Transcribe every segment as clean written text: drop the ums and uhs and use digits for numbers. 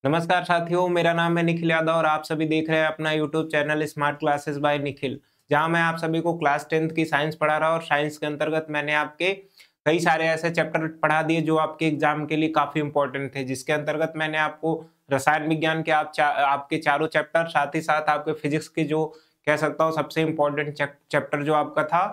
नमस्कार साथियों, मेरा नाम है निखिल यादव और आप सभी देख रहे हैं अपना YouTube channel smart classes bye Nikhil, जहां मैं आप सभी को क्लास 10th की साइंस पढ़ा रहा हूं। और साइंस के अंतर्गत मैंने आपके कई सारे ऐसे चैप्टर पढ़ा दिए जो आपके एग्जाम के लिए काफी इंपॉर्टेंट थे। जिसके अंतर्गत मैंने आपको रसायन विज्ञान के आपके चारों चैप्टर, साथ ही साथ आपके फिजिक्स के जो कह सकता हूँ सबसे इम्पोर्टेंट चैप्टर जो आपका था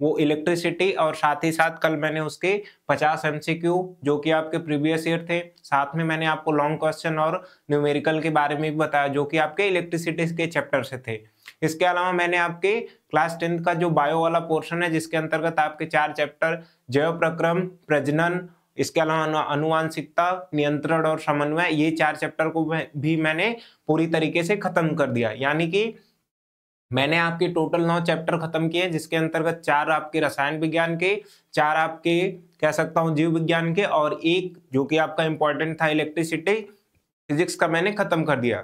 वो इलेक्ट्रिसिटी, और साथ ही साथ कल मैंने उसके 50 एमसीक्यू जो कि आपके प्रीवियस ईयर थे, साथ में मैंने आपको लॉन्ग क्वेश्चन और न्यूमेरिकल के बारे में भी बताया जो कि आपके इलेक्ट्रिसिटी के चैप्टर से थे। इसके अलावा मैंने आपके क्लास 10th का जो बायो वाला पोर्शन है जिसके अंतर्गत आपके 4 चैप्टर जैव प्रक्रम, प्रजनन, इसके अलावा अनुवांशिकता, नियंत्रण और समन्वय, ये 4 चैप्टर को भी मैंने पूरी तरीके से खत्म कर दिया। यानी कि मैंने आपके टोटल 9 चैप्टर खत्म किए, जिसके अंतर्गत 4 आपके रसायन विज्ञान के, 4 आपके कह सकता हूं जीव विज्ञान के, और एक जो कि आपका इंपॉर्टेंट था इलेक्ट्रिसिटी फिजिक्स का मैंने खत्म कर दिया।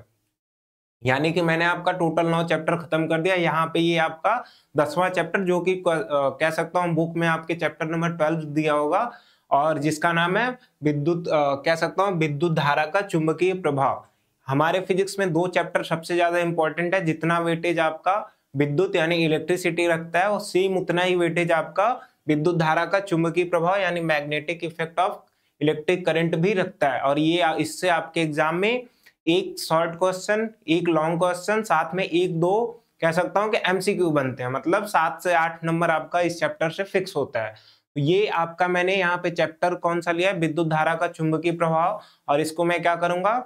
यानी कि मैंने आपका टोटल 9 चैप्टर खत्म कर दिया। यहाँ पे ये आपका 10वां चैप्टर जो कि कह सकता हूँ बुक में आपके चैप्टर नंबर 12 दिया होगा, और जिसका नाम है विद्युत कह सकता हूँ विद्युत धारा का चुंबकीय प्रभाव। हमारे फिजिक्स में 2 चैप्टर सबसे ज्यादा इंपॉर्टेंट है। जितना वेटेज आपका विद्युत यानी इलेक्ट्रिसिटी रखता है, और सेम उतना ही वेटेज आपका विद्युत धारा का चुंबकीय प्रभाव यानी magnetic effect of electric current भी रखता है। और ये इससे आपके एग्जाम में एक शॉर्ट क्वेश्चन, एक लॉन्ग क्वेश्चन, साथ में एक दो कह सकता हूं कि एमसीक्यू बनते हैं। मतलब 7 से 8 नंबर आपका इस चैप्टर से फिक्स होता है। तो ये आपका मैंने यहाँ पे चैप्टर कौन सा लिया है, विद्युत धारा का चुंबकीय प्रभाव। और इसको मैं क्या करूंगा,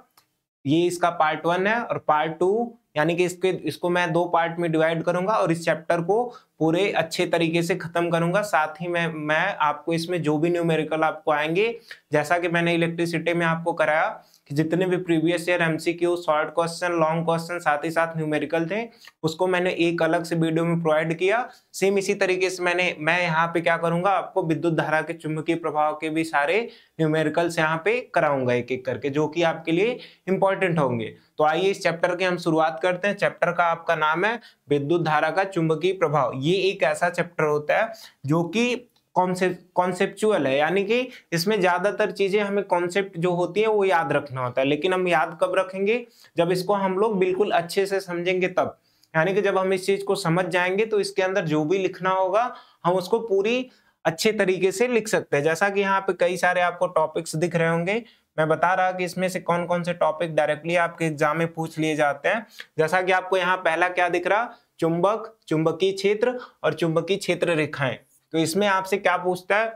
ये इसका पार्ट 1 है और पार्ट 2, यानी कि इसको मैं 2 पार्ट में डिवाइड करूंगा और इस चैप्टर को पूरे अच्छे तरीके से खत्म करूंगा। साथ ही मैं आपको इसमें जो भी न्यूमेरिकल आपको आएंगे, जैसा कि मैंने इलेक्ट्रिसिटी में आपको कराया कि जितने भी previous year MCQ, short question, long question, साथ ही साथ न्यूमेरिकल थे, उसको मैंने एक अलग से वीडियो में प्रोवाइड किया। सेम इसी तरीके से मैं यहाँ पे क्या करूंगा, आपको विद्युत धारा के चुंबकीय प्रभाव के भी सारे न्यूमेरिकल्स यहाँ पे कराऊंगा एक एक करके, जो कि आपके लिए इंपॉर्टेंट होंगे। तो आइए इस चैप्टर की हम शुरुआत करते हैं। चैप्टर का आपका नाम है विद्युत धारा का चुंबकीय प्रभाव। ये एक ऐसा चैप्टर होता है जो कि कॉन्सेप्चुअल है, यानी कि इसमें ज्यादातर चीजें हमें कॉन्सेप्ट जो होती है वो याद रखना होता है। लेकिन हम याद कब रखेंगे, जब इसको हम लोग बिल्कुल अच्छे से समझेंगे तब। यानी कि जब हम इस चीज को समझ जाएंगे तो इसके अंदर जो भी लिखना होगा हम उसको पूरी अच्छे तरीके से लिख सकते हैं। जैसा कि यहाँ पे कई सारे आपको टॉपिक्स दिख रहे होंगे, मैं बता रहा कि इसमें से कौन कौन से टॉपिक डायरेक्टली आपके एग्जाम में पूछ लिए जाते हैं। जैसा कि आपको यहाँ पहला क्या दिख रहा, चुंबक, चुंबकीय क्षेत्र और चुंबकीय क्षेत्र रेखाएं। तो इसमें आपसे क्या पूछता है,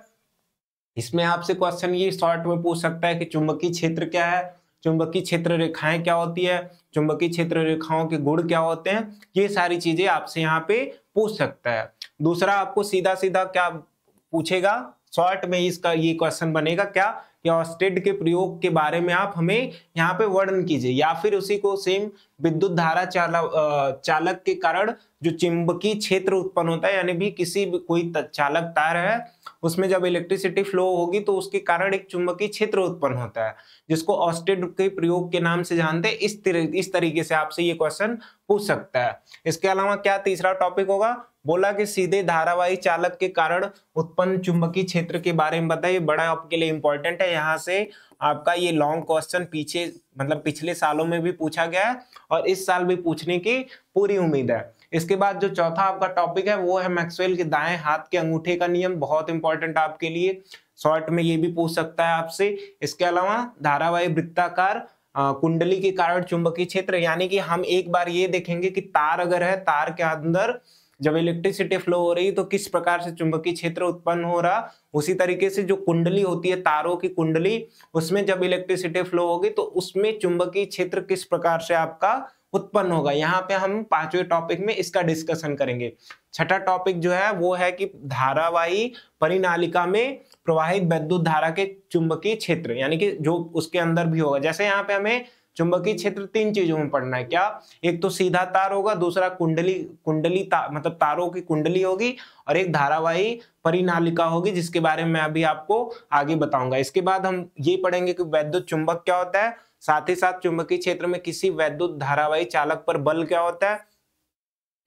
इसमें आपसे क्वेश्चन ये शॉर्ट में पूछ सकता है कि चुंबकीय क्षेत्र क्या है, चुंबकीय क्षेत्र रेखाएं क्या होती है, चुंबकीय क्षेत्र रेखाओं के गुण क्या होते हैं, ये सारी चीजें आपसे यहाँ पे पूछ सकता है। दूसरा आपको सीधा सीधा क्या पूछेगा, शॉर्ट में इसका ये क्वेश्चन बनेगा क्या कि ऑस्टेड के प्रयोग के बारे में आप हमें यहाँ पे वर्णन कीजिए, या फिर उसी को सेम विद्युत धारा चालक के कारण जो चुंबकीय क्षेत्र उत्पन्न होता है, यानी भी किसी भी कोई चालक तार है उसमें जब इलेक्ट्रिसिटी फ्लो होगी तो उसके कारण एक चुंबकीय क्षेत्र उत्पन्न होता है, जिसको ऑस्टेड के प्रयोग के नाम से जानते हैं। इस तरीके से आपसे ये क्वेश्चन पूछ सकता है। इसके अलावा क्या तीसरा टॉपिक होगा, बोला कि सीधे धारावाही चालक के कारण उत्पन्न चुंबकीय क्षेत्र के बारे में बताइए। बड़ा आपके लिए इंपॉर्टेंट है, यहाँ से आपका ये लॉन्ग क्वेश्चन पीछे मतलब पिछले सालों में भी पूछा गया है और इस साल भी पूछने की पूरी उम्मीद है। इसके बाद जो चौथा आपका टॉपिक है वो है मैक्सवेल के दाएं हाथ के अंगूठे का नियम, बहुत इंपॉर्टेंट आपके लिए, शॉर्ट में ये भी पूछ सकता है आपसे। इसके अलावा धारावाही वृत्ताकार कुंडली के कारण चुंबकीय क्षेत्र, यानी कि हम एक बार ये देखेंगे कि तार अगर है, तार के अंदर जब इलेक्ट्रिसिटी फ्लो हो रही तो किस प्रकार से चुंबकीय क्षेत्र उत्पन्न हो रहा। उसी तरीके से जो कुंडली होती है, तारों की कुंडली, उसमें जब इलेक्ट्रिसिटी फ्लो होगी तो उसमें चुंबकीय क्षेत्र किस प्रकार से आपका उत्पन्न होगा। यहाँ पे हम 5वें टॉपिक में इसका डिस्कशन करेंगे। छठा टॉपिक जो है वो है कि धारावाही परिनालिका में प्रवाहित विद्युत धारा के चुंबकीय क्षेत्र, यानी कि जो उसके अंदर भी होगा। जैसे यहाँ पे हमें चुंबकीय क्षेत्र 3 चीजों में पढ़ना है, क्या, एक तो सीधा तार होगा, दूसरा मतलब तारों की कुंडली होगी, और एक धारावाही परिनालिका होगी जिसके बारे में मैं अभी आपको आगे बताऊंगा। इसके बाद हम ये पढ़ेंगे कि वैद्युत चुंबक क्या होता है, साथ ही साथ चुंबकीय क्षेत्र में किसी वैद्युत धारावाही चालक पर बल क्या होता है,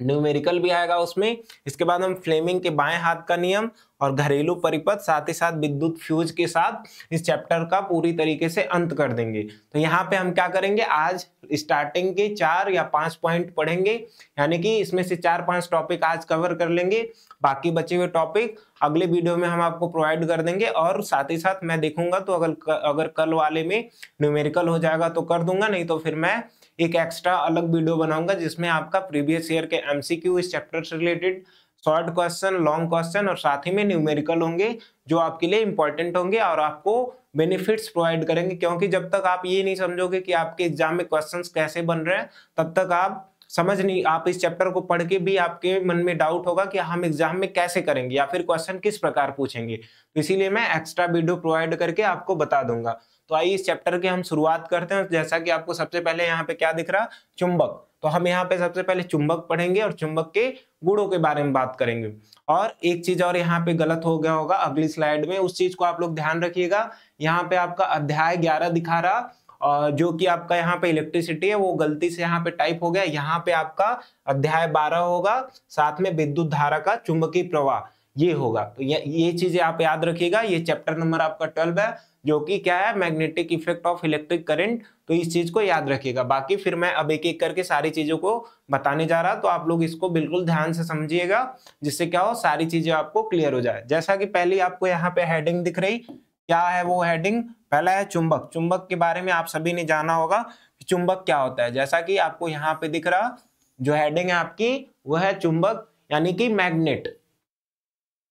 न्यूमेरिकल भी आएगा उसमें। इसके बाद हम फ्लेमिंग के बाएं हाथ का नियम और घरेलू परिपथ, साथ ही साथ विद्युत फ्यूज के साथ इस चैप्टर का पूरी तरीके से अंत कर देंगे। तो यहाँ पे हम क्या करेंगे, आज स्टार्टिंग के 4 या 5 पॉइंट पढ़ेंगे, यानी कि इसमें से 4-5 टॉपिक आज कवर कर लेंगे। बाकी बचे हुए टॉपिक अगले वीडियो में हम आपको प्रोवाइड कर देंगे। और साथ ही साथ मैं देखूंगा तो अगर कल वाले में न्यूमेरिकल हो जाएगा तो कर दूंगा, नहीं तो फिर मैं एक एक्स्ट्रा अलग वीडियो बनाऊंगा जिसमें आपका प्रीवियस ईयर के एमसीक्यू इस चैप्टर से related, short question, long question और साथ ही में न्यूमेरिकल होंगे जो आपके लिए इंपॉर्टेंट होंगे और आपको बेनिफिट्स प्रोवाइड करेंगे। क्योंकि जब तक आप ये नहीं समझोगे कि आपके एग्जाम में क्वेश्चंस कैसे बन रहे हैं, तब तक आप समझ नहीं, आप इस चैप्टर को पढ़ के भी आपके मन में डाउट होगा कि हम एग्जाम में कैसे करेंगे या फिर क्वेश्चन किस प्रकार पूछेंगे। तो इसीलिए मैं एक्स्ट्रा वीडियो प्रोवाइड करके आपको बता दूंगा। तो आइए इस चैप्टर की हम शुरुआत करते हैं। जैसा कि आपको सबसे पहले यहाँ पे क्या दिख रहा, चुंबक। तो हम यहाँ पे सबसे पहले चुंबक पढ़ेंगे और चुंबक के गुणों के बारे में बात करेंगे। और एक चीज और यहाँ पे गलत हो गया होगा अगली स्लाइड में, उस चीज को आप लोग ध्यान रखिएगा। यहाँ पे आपका अध्याय 11 दिखा रहा, जो कि आपका यहाँ पे इलेक्ट्रिसिटी है, वो गलती से यहाँ पे टाइप हो गया। यहाँ पे आपका अध्याय 12 होगा, साथ में विद्युत धारा का चुंबकीय प्रवाह ये होगा। तो ये चीजें आप याद रखिएगा। ये चैप्टर नंबर आपका 12 है, जो कि क्या है, magnetic effect of electric current. तो इस चीज को याद रखिएगा। बाकी फिर मैं अब एक एक करके सारी चीजों को बताने जा रहा, तो आप लोग इसको बिल्कुल ध्यान से समझिएगा, जिससे क्या हो, सारी चीजें आपको क्लियर हो जाए। जैसा कि पहले आपको यहाँ पे हेडिंग दिख रही, क्या है वो हेडिंग, पहला है चुंबक। चुंबक के बारे में आप सभी ने जाना होगा कि चुंबक क्या होता है। जैसा कि आपको यहाँ पे दिख रहा, जो हेडिंग है आपकी वो है चुंबक, यानी कि मैग्नेट।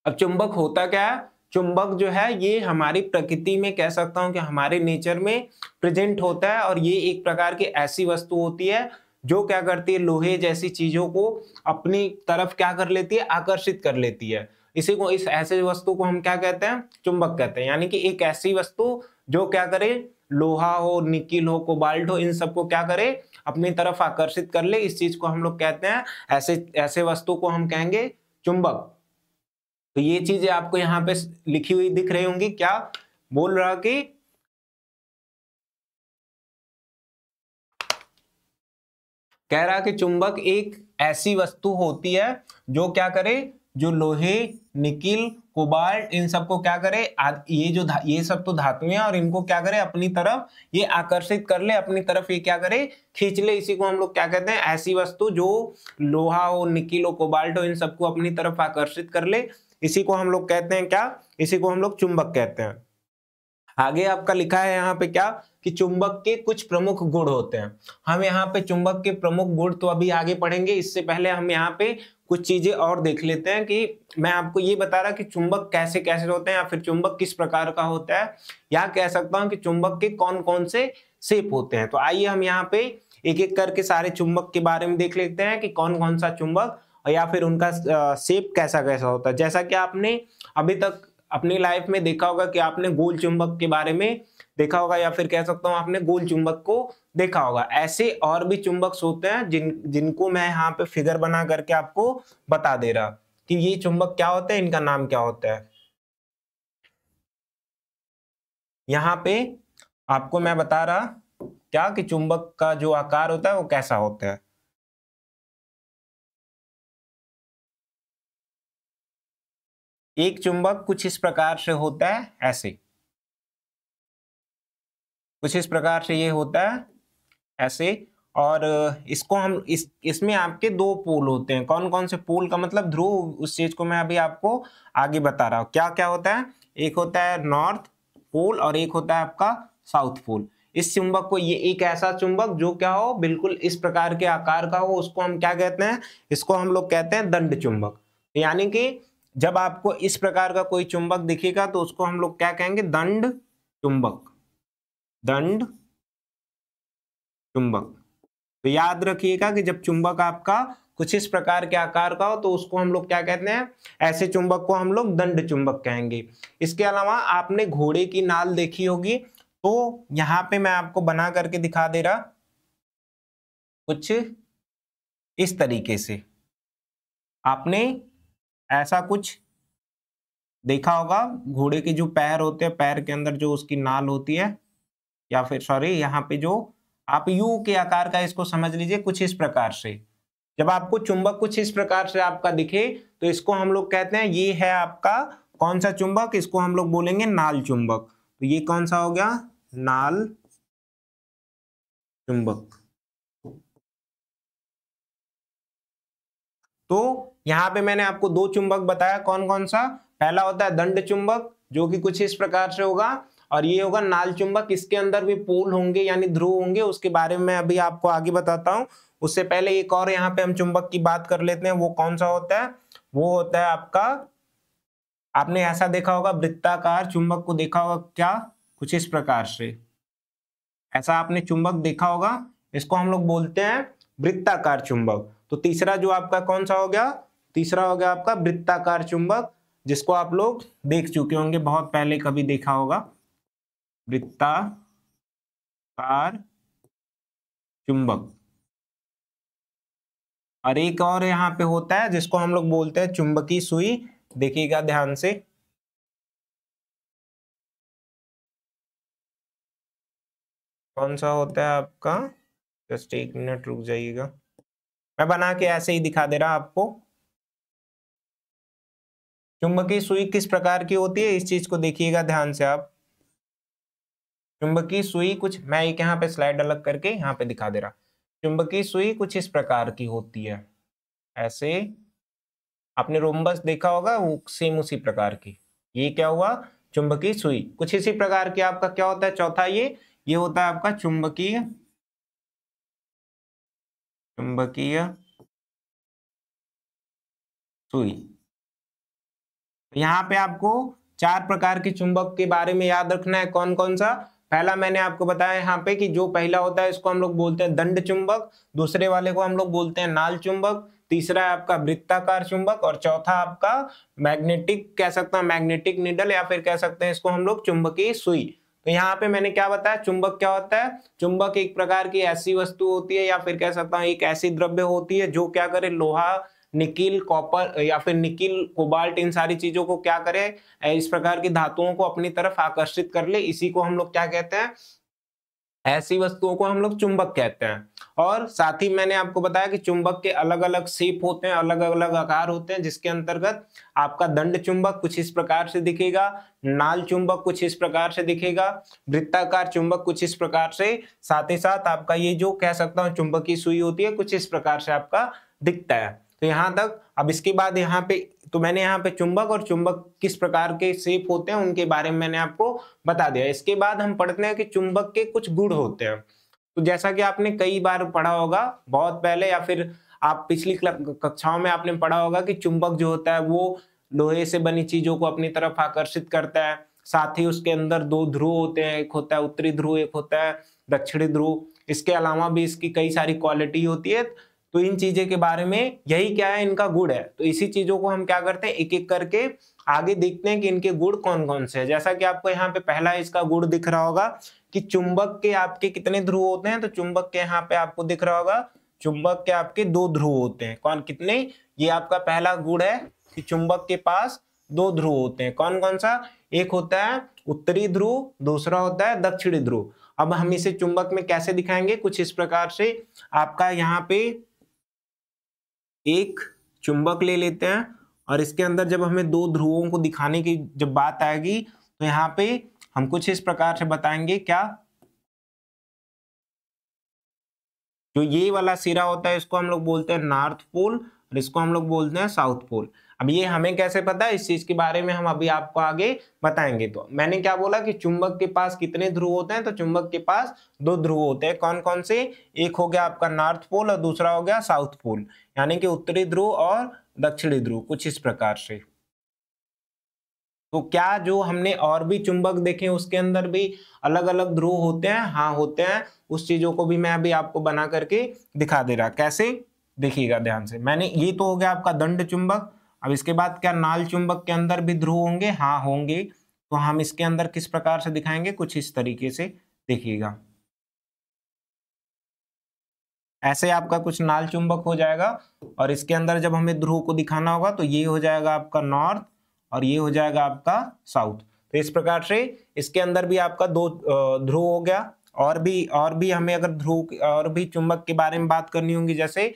अब चुंबक होता क्या है, चुंबक जो है ये हमारी प्रकृति में, कह सकता हूं कि हमारे नेचर में प्रेजेंट होता है। और ये एक प्रकार की ऐसी वस्तु होती है जो क्या करती है, लोहे जैसी चीजों को अपनी तरफ क्या कर लेती है, आकर्षित कर लेती है। इसी को, इस ऐसे वस्तु को हम क्या कहते हैं, चुंबक कहते हैं। यानी कि एक ऐसी वस्तु जो क्या करे, लोहा हो, निकिल हो, कोबाल्ट हो, इन सबको क्या करे, अपनी तरफ आकर्षित कर ले। इस चीज को हम लोग कहते हैं, ऐसे वस्तु को हम कहेंगे चुंबक। तो ये चीजें आपको यहाँ पे लिखी हुई दिख रही होंगी। क्या बोल रहा कि कह रहा कि चुंबक एक ऐसी वस्तु होती है जो क्या करे, जो लोहे, निकिल, कोबाल्ट, इन सबको क्या करे, ये सब तो धातुएं हैं, और इनको क्या करे, अपनी तरफ ये आकर्षित कर ले, अपनी तरफ ये क्या करे, खींच ले। इसी को हम लोग क्या कहते हैं, ऐसी वस्तु जो लोहा हो, निकिल हो, कोबाल्ट हो, इन सबको अपनी तरफ आकर्षित कर ले। इसी को हम लोग कहते हैं क्या, इसी को हम लोग चुंबक कहते हैं। आगे आपका लिखा है यहाँ पे क्या, कि चुंबक के कुछ प्रमुख गुण होते हैं। हम यहाँ पे चुंबक के प्रमुख गुण तो अभी आगे पढ़ेंगे, इससे पहले हम यहाँ पे कुछ चीजें और देख लेते हैं। कि मैं आपको ये बता रहा कि चुंबक कैसे कैसे होते हैं, या फिर चुंबक किस प्रकार का होता है, या कह सकता हूँ कि चुंबक के कौन कौन से शेप होते हैं। तो आइए हम यहाँ पे एक एक करके सारे चुंबक के बारे में देख लेते हैं कि कौन कौन सा चुंबक या फिर उनका शेप कैसा कैसा होता है। जैसा कि आपने अभी तक अपनी लाइफ में देखा होगा कि आपने गोल चुंबक के बारे में देखा होगा, या फिर कह सकता हूं आपने गोल चुंबक को देखा होगा। ऐसे और भी चुंबक होते हैं जिनको मैं यहाँ पे फिगर बना करके आपको बता दे रहा कि ये चुंबक क्या होते हैं, इनका नाम क्या होता है। यहाँ पे आपको मैं बता रहा क्या, कि चुंबक का जो आकार होता है वो कैसा होता है। एक चुंबक कुछ इस प्रकार से होता है, ऐसे कुछ इस प्रकार से ये होता है, ऐसे। और इसको हम इसमें आपके दो पोल होते हैं। कौन कौन से पोल का मतलब ध्रुव, उस चीज को मैं अभी आपको आगे बता रहा हूँ। क्या क्या होता है, एक होता है नॉर्थ पोल और एक होता है आपका साउथ पोल। इस चुंबक को, ये एक ऐसा चुंबक जो क्या हो, बिल्कुल इस प्रकार के आकार का हो, उसको हम क्या कहते हैं, इसको हम लोग कहते हैं दंड चुंबक। यानी कि जब आपको इस प्रकार का कोई चुंबक दिखेगा तो उसको हम लोग क्या कहेंगे, दंड चुंबक, दंड चुंबक। तो याद रखिएगा कि जब चुंबक आपका कुछ इस प्रकार के आकार का हो तो उसको हम लोग क्या कहते हैं, ऐसे चुंबक को हम लोग दंड चुंबक कहेंगे। इसके अलावा आपने घोड़े की नाल देखी होगी, तो यहाँ पे मैं आपको बना करके दिखा दे रहा कुछ इस तरीके से। आपने ऐसा कुछ देखा होगा, घोड़े के जो पैर होते हैं, पैर के अंदर जो उसकी नाल होती है, या फिर सॉरी यहाँ पे जो आप यू के आकार का, इसको समझ लीजिए कुछ इस प्रकार से। जब आपको चुंबक कुछ इस प्रकार से आपका दिखे तो इसको हम लोग कहते हैं, ये है आपका कौन सा चुंबक, इसको हम लोग बोलेंगे नाल चुंबक। तो ये कौन सा हो गया, नाल चुंबक। तो यहाँ पे मैंने आपको दो चुंबक बताया, कौन कौन सा, पहला होता है दंड चुंबक जो कि कुछ इस प्रकार से होगा, और ये होगा नाल चुंबक, इसके अंदर भी पोल होंगे यानी ध्रुव होंगे, उसके बारे में अभी आपको आगे बताता हूं। उससे पहले एक और यहाँ पे हम चुंबक की बात कर लेते हैं, वो कौन सा होता है, वो होता है आपका, आपने ऐसा देखा होगा वृत्ताकार चुंबक को देखा होगा क्या, कुछ इस प्रकार से ऐसा आपने चुंबक देखा होगा, इसको हम लोग बोलते हैं वृत्ताकार चुंबक। तो तीसरा जो आपका कौन सा हो गया, तीसरा हो गया आपका वृत्ताकार चुंबक, जिसको आप लोग देख चुके होंगे, बहुत पहले कभी देखा होगा, वृत्ताकार चुंबक। और एक और यहाँ पे होता है जिसको हम लोग बोलते हैं चुंबकीय सुई, देखिएगा ध्यान से, कौन सा होता है आपका, जस्ट एक मिनट रुक जाइएगा, मैं बना के ऐसे ही दिखा दे रहा आपको। चुंबकीय सुई किस प्रकार की होती है, इस चीज को देखिएगा ध्यान से आप। चुंबकीय सुई कुछ, मैं एक यहाँ पे स्लाइड अलग करके यहाँ पे दिखा दे रहा, चुंबकीय सुई कुछ इस प्रकार की होती है, ऐसे आपने रोम्बस देखा होगा, वो सेम उसी प्रकार की, ये क्या हुआ, चुंबकीय सुई। कुछ इसी प्रकार की आपका क्या होता है चौथा, ये होता है आपका चुंबकीय सुई। यहाँ पे आपको चार प्रकार के चुंबक के बारे में याद रखना है, कौन कौन सा, पहला मैंने आपको बताया यहाँ पे कि जो पहला होता है इसको हम लोग बोलते हैं दंड चुंबक, दूसरे वाले को हम लोग बोलते हैं नाल चुंबक, तीसरा है आपका वृत्ताकार चुंबक, और चौथा आपका मैग्नेटिक, कह सकते हैं मैग्नेटिक निडल, या फिर कह सकते हैं इसको हम लोग चुंबकीय सुई। तो यहाँ पे मैंने क्या बताया, चुंबक क्या होता है, चुंबक एक प्रकार की ऐसी वस्तु होती है, या फिर कह सकता हूँ एक ऐसी द्रव्य होती है जो क्या करे, लोहा, निकिल, कॉपर या फिर निकिल, कोबाल्ट, इन सारी चीजों को क्या करे, इस प्रकार की धातुओं को अपनी तरफ आकर्षित कर ले, इसी को हम लोग क्या कहते हैं, ऐसी वस्तुओं को हम लोग चुंबक कहते हैं। और साथ ही मैंने आपको बताया कि चुंबक के अलग अलग शेप होते हैं, अलग अलग आकार होते हैं, जिसके अंतर्गत आपका दंड चुंबक कुछ इस प्रकार से दिखेगा, नाल चुंबक कुछ इस प्रकार से दिखेगा, वृत्ताकार चुंबक कुछ इस प्रकार से, साथ ही साथ आपका ये जो कह सकता हूँ चुंबकीय सुई होती है, कुछ इस प्रकार से आपका दिखता है। तो यहाँ तक, अब इसके बाद यहाँ पे, तो मैंने यहाँ पे चुंबक और चुंबक किस प्रकार के शेप होते हैं उनके बारे में मैंने आपको बता दिया। इसके बाद हम पढ़ते हैं कि चुंबक के कुछ गुण होते हैं। तो जैसा कि आपने कई बार पढ़ा होगा बहुत पहले, या फिर आप पिछली कक्षाओं में आपने पढ़ा होगा कि चुंबक जो होता है वो लोहे से बनी चीजों को अपनी तरफ आकर्षित करता है, साथ ही उसके अंदर दो ध्रुव होते हैं, एक होता है उत्तरी ध्रुव, एक होता है दक्षिणी ध्रुव। इसके अलावा भी इसकी कई सारी क्वालिटी होती है। तो इन चीजें के बारे में, यही क्या है, इनका गुण है। तो इसी चीजों को हम क्या करते हैं, एक एक करके आगे देखते हैं कि इनके गुण कौन कौन से हैं। जैसा कि आपको यहाँ पे पहला इसका गुण दिख रहा होगा कि चुंबक के आपके कितने ध्रुव होते हैं, तो चुंबक के यहाँ पे आपको दिख रहा होगा, चुंबक के आपके दो ध्रुव होते हैं। कौन, कितने, ये आपका पहला गुण है कि चुंबक के पास दो ध्रुव होते हैं। कौन कौन सा, एक होता है उत्तरी ध्रुव, दूसरा होता है दक्षिणी ध्रुव। अब हम इसे चुंबक में कैसे दिखाएंगे, कुछ इस प्रकार से, आपका यहाँ पे एक चुंबक ले लेते हैं, और इसके अंदर जब हमें दो ध्रुवों को दिखाने की जब बात आएगी, तो यहाँ पे हम कुछ इस प्रकार से बताएंगे, क्या, जो ये वाला सिरा होता है इसको हम लोग बोलते हैं नॉर्थ पोल, और इसको हम लोग बोलते हैं साउथ पोल। अब ये हमें कैसे पता है, इस चीज के बारे में हम अभी आपको आगे बताएंगे। तो मैंने क्या बोला कि चुंबक के पास कितने ध्रुव होते हैं, तो चुंबक के पास दो ध्रुव होते हैं। कौन कौन से, एक हो गया आपका नॉर्थ पोल और दूसरा हो गया साउथ पोल, यानी कि उत्तरी ध्रुव और दक्षिणी ध्रुव, कुछ इस प्रकार से। तो क्या जो हमने और भी चुंबक देखे उसके अंदर भी अलग अलग ध्रुव होते हैं, हाँ होते हैं। उस चीजों को भी मैं अभी आपको बना करके दिखा दे रहा, कैसे, देखिएगा ध्यान से। मैंने, ये तो हो गया आपका दंड चुंबक। अब इसके बाद क्या नाल चुंबक के अंदर भी ध्रुव होंगे, हाँ होंगे। तो हम इसके अंदर किस प्रकार से दिखाएंगे, कुछ इस तरीके से, देखिएगा ऐसे आपका कुछ नाल चुंबक हो जाएगा, और इसके अंदर जब हमें ध्रुव को दिखाना होगा तो ये हो जाएगा आपका नॉर्थ और ये हो जाएगा आपका साउथ। तो इस प्रकार से इसके अंदर भी आपका दो ध्रुव हो गया। और भी हमें अगर ध्रुव और भी चुंबक के बारे में बात करनी होगी, जैसे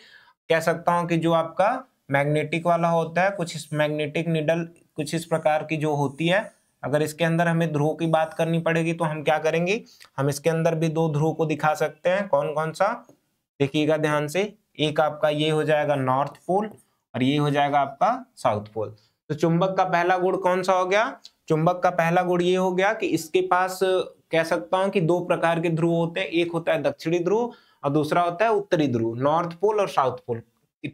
कह सकता हूं कि जो आपका मैग्नेटिक वाला होता है, कुछ इस मैग्नेटिक निडल कुछ इस प्रकार की जो होती है, अगर इसके अंदर हमें ध्रुव की बात करनी पड़ेगी तो हम क्या करेंगे, हम इसके अंदर भी दो ध्रुव को दिखा सकते हैं। कौन कौन सा, देखिएगा ध्यान से, एक आपका ये हो जाएगा नॉर्थ पोल और ये हो जाएगा आपका साउथ पोल। तो चुंबक का पहला गुण कौन सा हो गया, चुंबक का पहला गुण ये हो गया कि इसके पास कह सकता हूं कि दो प्रकार के ध्रुव होते हैं, एक होता है दक्षिणी ध्रुव और दूसरा होता है उत्तरी ध्रुव, नॉर्थ पोल और साउथ पोल।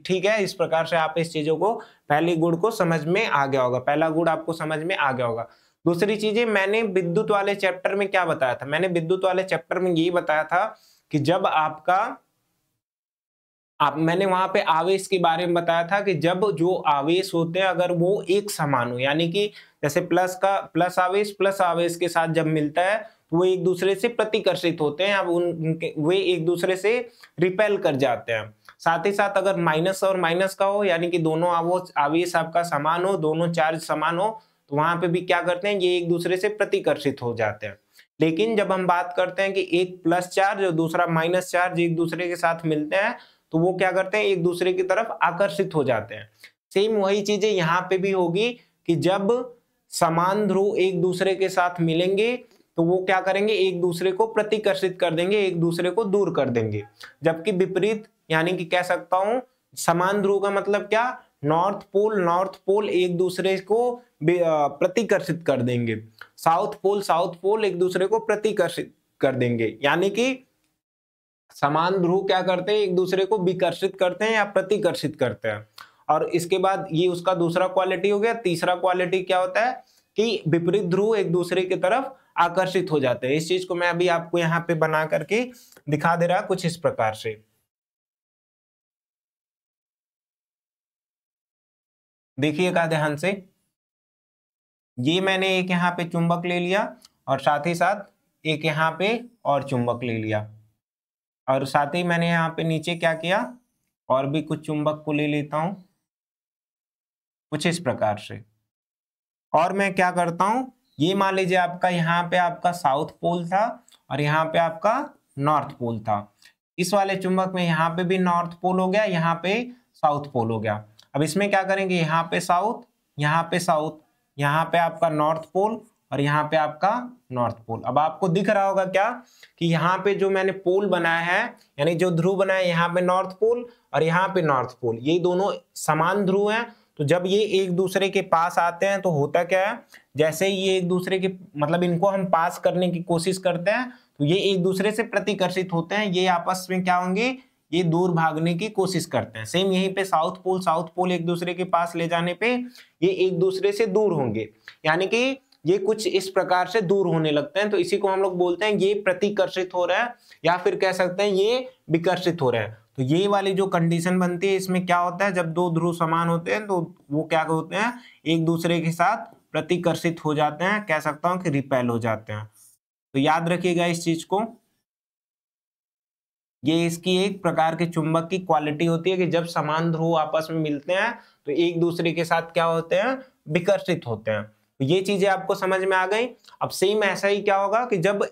ठीक है, इस प्रकार से आप इस चीजों को, पहले गुण को समझ में आ गया होगा, पहला गुण आपको समझ में आ गया होगा। दूसरी चीजें, मैंने विद्युत वाले चैप्टर में क्या बताया था, मैंने विद्युत वाले चैप्टर में यही बताया था कि जब आपका मैंने वहां पे आवेश के बारे में बताया था कि जब जो आवेश होते हैं अगर वो एक समान हो, यानी कि जैसे प्लस आवेश के साथ जब मिलता है तो वो एक दूसरे से प्रतिकर्षित होते हैं, अब उनके वे एक दूसरे से रिपेल कर जाते हैं। साथ ही साथ अगर माइनस और माइनस का हो, यानी कि दोनों आवेश आपका समान हो, दोनों चार्ज समान हो, तो वहां पे भी क्या करते हैं, ये एक दूसरे से प्रतिकर्षित हो जाते हैं। लेकिन जब हम बात करते हैं कि एक प्लस चार्ज और दूसरा माइनस चार्ज एक दूसरे के साथ मिलते हैं, तो वो क्या करते हैं, एक दूसरे की तरफ आकर्षित हो जाते हैं। सेम वही चीजें यहाँ पे भी होगी कि जब समान ध्रुव एक दूसरे के साथ मिलेंगे तो वो क्या करेंगे, एक दूसरे को प्रतिकर्षित कर देंगे, एक दूसरे को दूर कर देंगे। जबकि विपरीत, यानी कि कह सकता हूं समान ध्रुव का मतलब क्या, नॉर्थ पोल एक दूसरे को प्रतिकर्षित कर देंगे, साउथ पोल एक दूसरे को प्रतिकर्षित कर देंगे। यानी कि समान ध्रुव क्या करते हैं, एक दूसरे को विकर्षित करते हैं या प्रतिकर्षित करते हैं। और इसके बाद ये उसका दूसरा क्वालिटी हो गया। तीसरा क्वालिटी क्या होता है कि विपरीत ध्रुव एक दूसरे की तरफ आकर्षित हो जाते हैं। इस चीज को मैं अभी आपको यहाँ पे बना करके दिखा दे रहा कुछ इस प्रकार से, देखिएगा ध्यान से। ये मैंने एक यहाँ पे चुंबक ले लिया और साथ ही साथ एक यहाँ पे और चुंबक ले लिया, और साथ ही मैंने यहाँ पे नीचे क्या किया, और भी कुछ चुंबक को ले लेता हूं कुछ इस प्रकार से। और मैं क्या करता हूं, ये मान लीजिए आपका यहाँ पे आपका साउथ पोल था और यहाँ पे आपका नॉर्थ पोल था। इस वाले चुंबक में यहाँ पे भी नॉर्थ पोल हो गया, यहाँ पे साउथ पोल हो गया। अब इसमें क्या करेंगे, यहाँ पे साउथ, यहाँ पे साउथ, यहाँ पे आपका नॉर्थ पोल और यहाँ पे आपका नॉर्थ पोल। अब आपको दिख रहा होगा क्या कि यहाँ पे जो मैंने पोल बनाया है, यानी जो ध्रुव बनाया है, यहाँ पे नॉर्थ पोल और यहाँ पे नॉर्थ पोल, ये दोनों समान ध्रुव हैं। तो जब ये एक दूसरे के पास आते हैं तो होता क्या है, जैसे ही ये एक दूसरे के मतलब इनको हम पास करने की कोशिश करते हैं तो ये एक दूसरे से प्रतिकर्षित होते हैं, ये आपस में क्या होंगे, ये दूर भागने की कोशिश करते हैं। सेम यहीं पे साउथ पोल एक दूसरे के पास ले जाने पे ये एक दूसरे से दूर होंगे, यानी कि ये कुछ इस प्रकार से दूर होने लगते हैं। तो इसी को हम लोग बोलते हैं ये प्रतिकर्षित हो रहा है, या फिर कह सकते हैं ये विकर्षित हो रहा है। तो ये वाली जो कंडीशन बनती है, इसमें क्या होता है, जब दो ध्रुव समान होते हैं तो वो क्या होते हैं, एक दूसरे के साथ प्रतिकर्षित हो जाते हैं, कह सकता हूं कि रिपेल हो जाते हैं। तो याद रखिएगा इस चीज को, ये इसकी एक प्रकार के चुंबक की क्वालिटी होती है कि जब समान ध्रुव आपस में मिलते हैं तो एक दूसरे के साथ क्या होते हैं, विकर्षित होते हैं। तो ये चीजें आपको समझ में आ गई। अब सेम ऐसा ही क्या होगा कि जब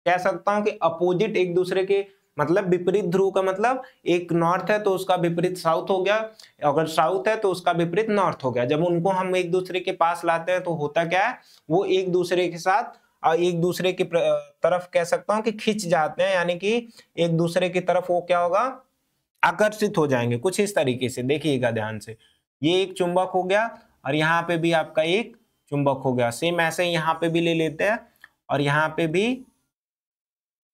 कह सकता हूं कि अपोजिट एक दूसरे के, मतलब विपरीत ध्रुव का मतलब एक नॉर्थ है तो उसका विपरीत साउथ हो गया, अगर साउथ है तो उसका विपरीत नॉर्थ हो गया। जब उनको हम एक दूसरे के पास लाते हैं तो होता क्या है, वो एक दूसरे के साथ एक दूसरे की तरफ कह सकता हूं कि खिंच जाते हैं, यानी कि एक दूसरे की तरफ वो क्या होगा, आकर्षित हो जाएंगे कुछ इस तरीके से। देखिएगा ध्यान से, ये एक चुंबक हो गया और यहाँ पे भी आपका एक चुंबक हो गया। सेम ऐसे ही यहाँ पे भी ले लेते हैं और यहाँ पे भी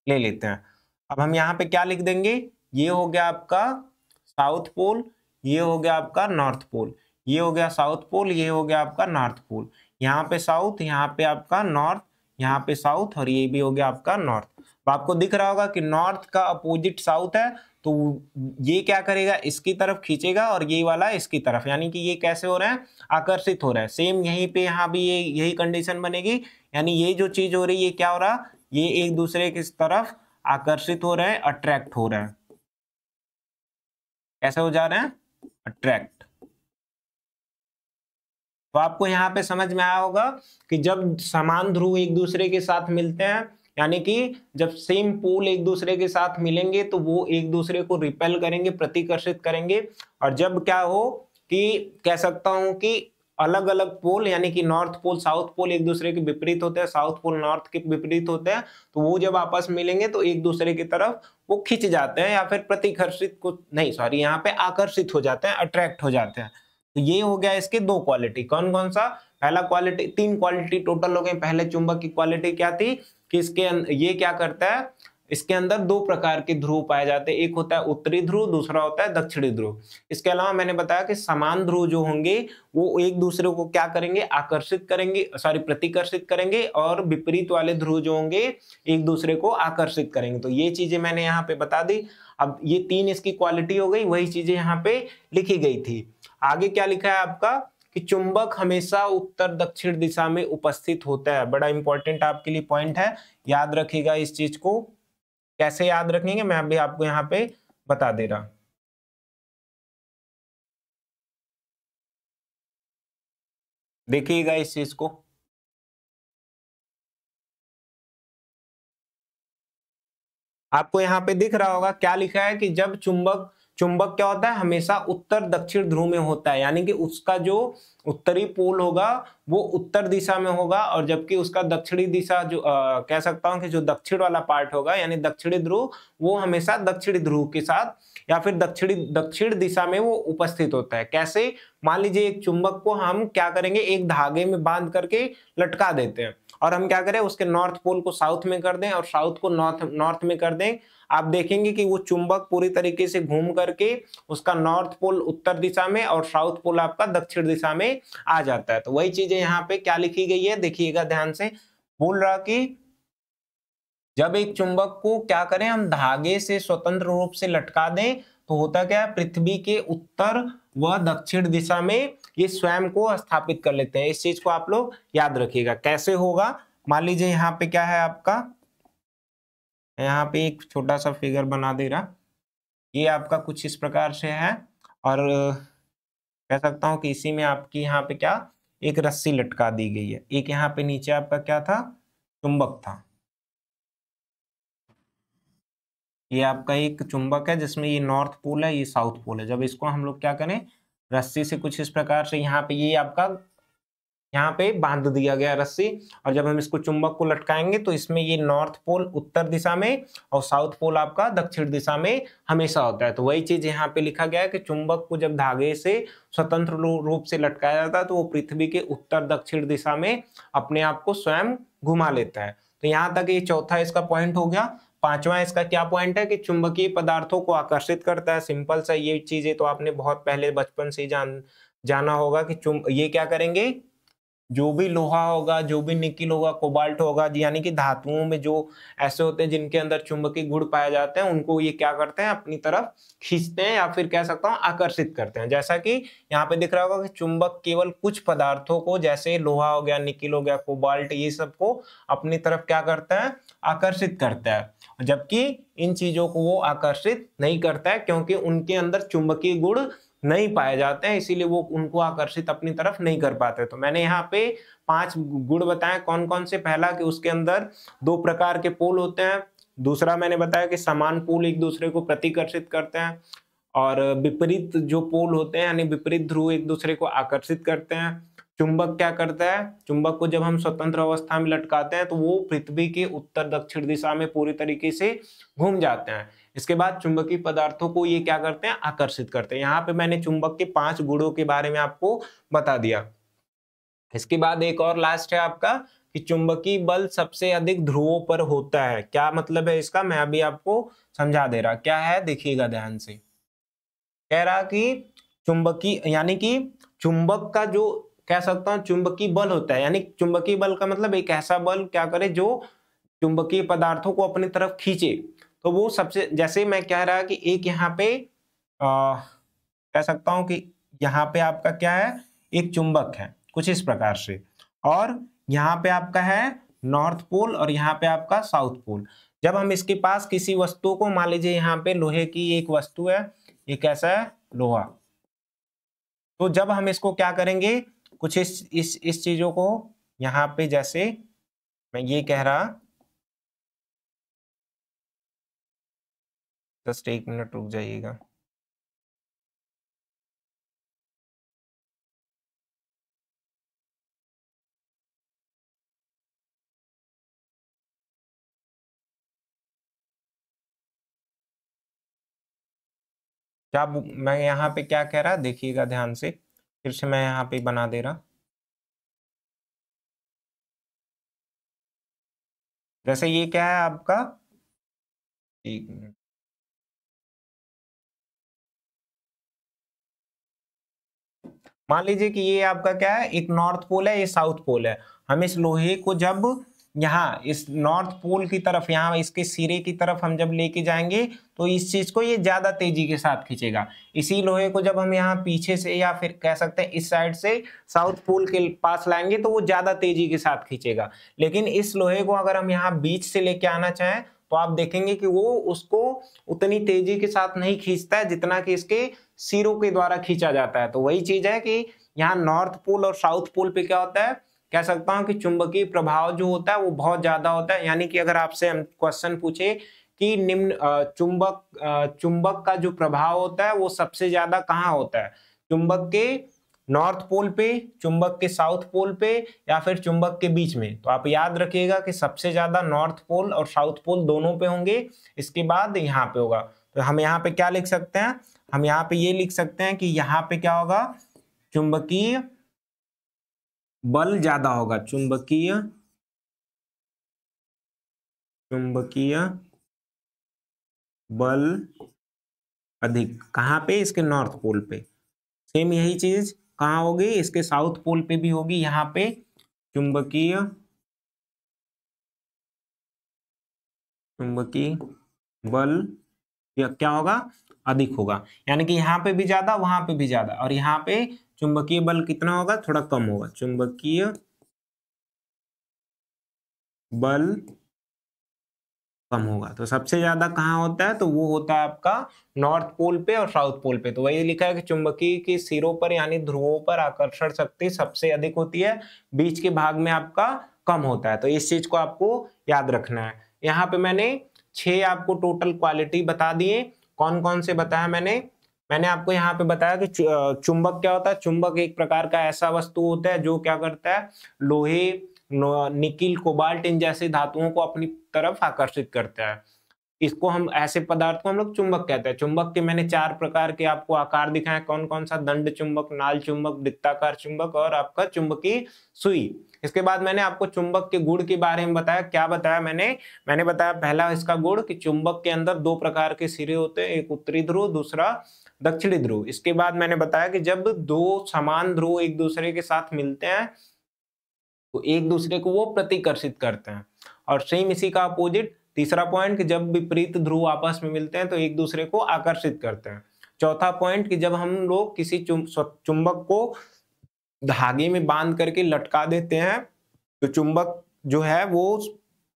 ले लेते हैं। अब हम यहाँ पे क्या लिख देंगे, ये हो गया आपका साउथ पोल, ये हो गया आपका नॉर्थ पोल, ये हो गया साउथ पोल, ये हो गया आपका नॉर्थ पोल। यहाँ पे साउथ, यहाँ पे आपका नॉर्थ, यहाँ पे साउथ और ये भी हो गया आपका नॉर्थ। तो आपको दिख रहा होगा कि नॉर्थ का अपोजिट साउथ है, तो ये क्या करेगा, इसकी तरफ खींचेगा और ये वाला इसकी तरफ, यानी कि ये कैसे हो रहे हैं, आकर्षित हो रहा है। सेम यहीं पे यहाँ भी ये यही कंडीशन बनेगी, यानी ये जो चीज हो रही है, ये क्या हो रहा, ये एक दूसरे की तरफ आकर्षित हो रहे हैं, अट्रैक्ट हो रहे हैं। कैसे हो जा रहे हैं, अट्रैक्ट। तो आपको यहाँ पे समझ में आया होगा कि जब समान ध्रुव एक दूसरे के साथ मिलते हैं, यानी कि जब सेम पोल एक दूसरे के साथ मिलेंगे तो वो एक दूसरे को रिपेल करेंगे, प्रतिकर्षित करेंगे। और जब क्या हो कि कह सकता हूं कि अलग अलग पोल यानी कि नॉर्थ पोल साउथ पोल एक दूसरे के विपरीत होते हैं, साउथ पोल नॉर्थ के विपरीत होते हैं, तो वो जब आपस में मिलेंगे तो एक दूसरे की तरफ वो खिंच जाते हैं या फिर प्रतिकर्षित को नहीं सॉरी यहाँ पे आकर्षित हो जाते हैं, अट्रैक्ट हो जाते हैं। तो ये हो गया इसके दो क्वालिटी। कौन कौन सा? पहला क्वालिटी, तीन क्वालिटी टोटल हो गई। पहले चुंबक की क्वालिटी क्या थी कि इसके ये क्या करता है, इसके अंदर दो प्रकार के ध्रुव पाए जाते हैं, एक होता है उत्तरी ध्रुव, दूसरा होता है दक्षिणी ध्रुव। इसके अलावा मैंने बताया कि समान ध्रुव जो होंगे वो एक दूसरे को क्या करेंगे, आकर्षित करेंगे, सॉरी प्रतिकर्षित करेंगे, और विपरीत वाले ध्रुव जो होंगे एक दूसरे को आकर्षित करेंगे। तो ये चीजें मैंने यहाँ पे बता दी। अब ये तीन इसकी क्वालिटी हो गई, वही चीजें यहाँ पे लिखी गई थी। आगे क्या लिखा है आपका कि चुंबक हमेशा उत्तर दक्षिण दिशा में उपस्थित होता है। बड़ा इंपॉर्टेंट आपके लिए पॉइंट है, याद रखिएगा इस चीज को। कैसे याद रखेंगे मैं अभी आपको यहाँ पे बता दे रहा। देखिएगा इस चीज को, आपको यहाँ पे दिख रहा होगा क्या लिखा है कि जब चुंबक चुंबक क्या होता है, हमेशा उत्तर दक्षिण ध्रुव में होता है, यानी कि उसका जो उत्तरी पोल होगा वो उत्तर दिशा में होगा, और जबकि उसका दक्षिणी दिशा जो कह सकता हूं कि जो दक्षिण वाला पार्ट होगा यानी दक्षिणी ध्रुव, वो हमेशा दक्षिणी ध्रुव के साथ या फिर दक्षिण दिशा में वो उपस्थित होता है। कैसे? मान लीजिए एक चुंबक को हम क्या करेंगे, एक धागे में बांध करके लटका देते हैं, और हम क्या करें उसके नॉर्थ पोल को साउथ में कर दें और साउथ को नॉर्थ में कर दें। आप देखेंगे कि वो चुंबक पूरी तरीके से घूम करके उसका नॉर्थ पोल उत्तर दिशा में और साउथ पोल आपका दक्षिण दिशा में आ जाता है। तो वही चीजें यहाँ पे क्या लिखी गई है, देखिएगा ध्यान से। बोल रहा कि जब एक चुंबक को क्या करें हम धागे से स्वतंत्र रूप से लटका दें तो होता क्या है, पृथ्वी के उत्तर व दक्षिण दिशा में ये स्वयं को स्थापित कर लेते हैं। इस चीज को आप लोग याद रखिएगा। कैसे होगा? मान लीजिए यहाँ पे क्या है आपका, यहाँ पे एक छोटा सा फिगर बना दे रहा, ये आपका कुछ इस प्रकार से है, और कह सकता हूं कि इसी में आपकी यहाँ पे क्या एक रस्सी लटका दी गई है। एक यहाँ पे नीचे आपका क्या था, चुंबक था। ये आपका एक चुंबक है जिसमें ये नॉर्थ पोल है, ये साउथ पोल है। जब इसको हम लोग क्या करें, रस्सी से कुछ इस प्रकार से यहाँ पे ये आपका यहाँ पे बांध दिया गया रस्सी, और जब हम इसको चुंबक को लटकाएंगे तो इसमें ये नॉर्थ पोल उत्तर दिशा में और साउथ पोल आपका दक्षिण दिशा में हमेशा होता है। तो वही चीज यहाँ पे लिखा गया है कि चुंबक को जब धागे से स्वतंत्र रूप से लटकाया जाता है तो वो पृथ्वी के उत्तर दक्षिण दिशा में अपने आप को स्वयं घुमा लेता है। तो यहाँ तक ये चौथा इसका पॉइंट हो गया। पांचवा इसका क्या पॉइंट है कि चुंबकीय पदार्थों को आकर्षित करता है। सिंपल सा, ये चीजें तो आपने बहुत पहले बचपन से जाना होगा कि ये क्या करेंगे, जो भी लोहा होगा, जो भी निकिल होगा, कोबाल्ट होगा, यानी कि धातुओं में जो ऐसे होते हैं जिनके अंदर चुंबकीय गुण पाए जाते हैं, उनको ये क्या करते हैं, अपनी तरफ खींचते हैं या फिर कह सकता हूं आकर्षित करते हैं। जैसा कि यहाँ पे दिख रहा होगा कि चुंबक केवल कुछ पदार्थों को, जैसे लोहा हो गया, निकिल हो गया, कोबाल्ट, ये सबको अपनी तरफ क्या करता है, आकर्षित करता है, जबकि इन चीजों को वो आकर्षित नहीं करता है क्योंकि उनके अंदर चुंबकीय गुण नहीं पाए जाते हैं, इसीलिए वो उनको आकर्षित अपनी तरफ नहीं कर पाते। तो मैंने यहाँ पे 5 गुण बताए कौन कौन से। पहला कि उसके अंदर 2 प्रकार के पोल होते हैं। दूसरा मैंने बताया कि समान पोल एक दूसरे को प्रतिकर्षित करते हैं, और विपरीत जो पोल होते हैं यानी विपरीत ध्रुव एक दूसरे को आकर्षित करते हैं। चुंबक क्या करता है, चुंबक को जब हम स्वतंत्र अवस्था में लटकाते हैं तो वो पृथ्वी के उत्तर दक्षिण दिशा में पूरी तरीके से घूम जाते हैं। इसके बाद चुंबकीय पदार्थों को ये क्या करते हैं, आकर्षित करते हैं। यहाँ पे मैंने चुंबक के 5 गुणों के बारे में आपको बता दिया। इसके बाद एक और लास्ट है आपका कि चुंबकीय बल सबसे अधिक ध्रुवों पर होता है। क्या मतलब है इसका, मैं अभी आपको समझा दे रहा। क्या है, देखिएगा ध्यान से। कह रहा कि चुंबकीय यानी कि चुंबक का जो कह सकता हूं चुंबकीय बल होता है, यानी चुंबकीय बल का मतलब एक ऐसा बल क्या करे जो चुंबकीय पदार्थों को अपनी तरफ खींचे। तो वो सबसे, जैसे मैं कह रहा कि एक यहाँ पे कह सकता हूं कि यहाँ पे आपका क्या है, एक चुंबक है कुछ इस प्रकार से, और यहाँ पे आपका है नॉर्थ पोल और यहाँ पे आपका साउथ पोल। जब हम इसके पास किसी वस्तु को, मान लीजिए यहाँ पे लोहे की एक वस्तु है, ये कैसा है, लोहा, तो जब हम इसको क्या करेंगे, कुछ इस चीजों को यहाँ पे, जैसे मैं ये कह रहा जस्ट 1 मिनट रुक जाइएगा। क्या मैं यहाँ पे क्या कह रहा, देखिएगा ध्यान से, फिर से मैं यहाँ पे बना दे रहा। जैसे ये क्या है आपका, 1 मिनट, मान लीजिए कि ये आपका क्या है, एक नॉर्थ पोल है, ये साउथ पोल है। हम इस लोहे को जब यहाँ इस नॉर्थ पोल की तरफ, यहाँ इसके सिरे की तरफ हम जब लेके जाएंगे तो इस चीज को ये ज्यादा तेजी के साथ खींचेगा। इसी लोहे को जब हम यहाँ पीछे से या फिर कह सकते हैं इस साइड से साउथ पोल के पास लाएंगे तो वो ज्यादा तेजी के साथ खींचेगा। लेकिन इस लोहे को अगर हम यहाँ बीच से लेके आना चाहें तो आप देखेंगे कि वो उसको उतनी तेजी के साथ नहीं खींचता है जितना कि इसके सिरों के द्वारा खींचा जाता है। तो वही चीज है कि यहाँ नॉर्थ पोल और साउथ पोल पे क्या होता है, कह सकता हूं कि चुंबकीय प्रभाव जो होता है वो बहुत ज्यादा होता है। यानी कि अगर आपसे हम क्वेश्चन पूछे कि निम्न चुंबक का जो प्रभाव होता है वो सबसे ज्यादा कहाँ होता है, चुंबक के नॉर्थ पोल पे, चुंबक के साउथ पोल पे, या फिर चुंबक के बीच में, तो आप याद रखिएगा कि सबसे ज्यादा नॉर्थ पोल और साउथ पोल दोनों पे होंगे। इसके बाद यहाँ पे होगा। तो हम यहाँ पे क्या लिख सकते हैं, हम यहाँ पे ये लिख सकते हैं कि यहाँ पे क्या होगा, चुंबकीय बल ज्यादा होगा, चुंबकीय बल अधिक, कहाँ पे, इसके नॉर्थ पोल पे। सेम यही चीज कहाँ होगी, इसके साउथ पोल पे भी होगी। यहाँ पे चुंबकीय बल क्या होगा, अधिक होगा। यानी कि यहाँ पे भी ज्यादा, वहां पे भी ज्यादा, और यहाँ पे चुंबकीय बल कितना होगा, थोड़ा कम होगा। चुंबकीय बल कम होगा। तो सबसे ज्यादा कहाँ होता है, तो वो होता है आपका नॉर्थ पोल पे और साउथ पोल पे। तो वही लिखा है कि चुंबकीय के सिरों पर यानी ध्रुवों पर आकर्षण शक्ति सबसे अधिक होती है, बीच के भाग में आपका कम होता है। तो इस चीज को आपको याद रखना है। यहाँ पे मैंने 6 आपको टोटल क्वालिटी बता दिए। कौन कौन से बताया मैंने आपको यहाँ पे बताया कि चुंबक क्या होता है। चुंबक एक प्रकार का ऐसा वस्तु होता है जो क्या करता है, लोहे, निकिल, कोबाल्ट इन जैसे धातुओं को अपनी तरफ आकर्षित करता है। इसको हम, ऐसे पदार्थ को हम लोग चुंबक कहते हैं। चुंबक के मैंने 4 प्रकार के आपको आकार दिखाए, कौन कौन सा, दंड चुंबक, नाल चुंबक, वृत्ताकार चुंबक और आपका चुंबकीय सुई। इसके बाद मैंने आपको चुंबक के गुण के बारे में बताया। क्या बताया मैंने बताया पहला इसका गुण कि चुंबक के अंदर 2 प्रकार के सिरे होते हैं, एक उत्तरी ध्रुव, दूसरा दक्षिणी ध्रुव। इसके बाद मैंने बताया कि जब 2 समान ध्रुव एक दूसरे के साथ मिलते हैं तो एक दूसरे को वो प्रतिकर्षित करते हैं। और सेम इसी का अपोजिट तीसरा पॉइंट कि जब विपरीत ध्रुव आपस में मिलते हैं तो एक दूसरे को आकर्षित करते हैं। चौथा पॉइंट कि जब हम लोग किसी चुंबक को धागे में बांध करके लटका देते हैं तो चुंबक जो है वो,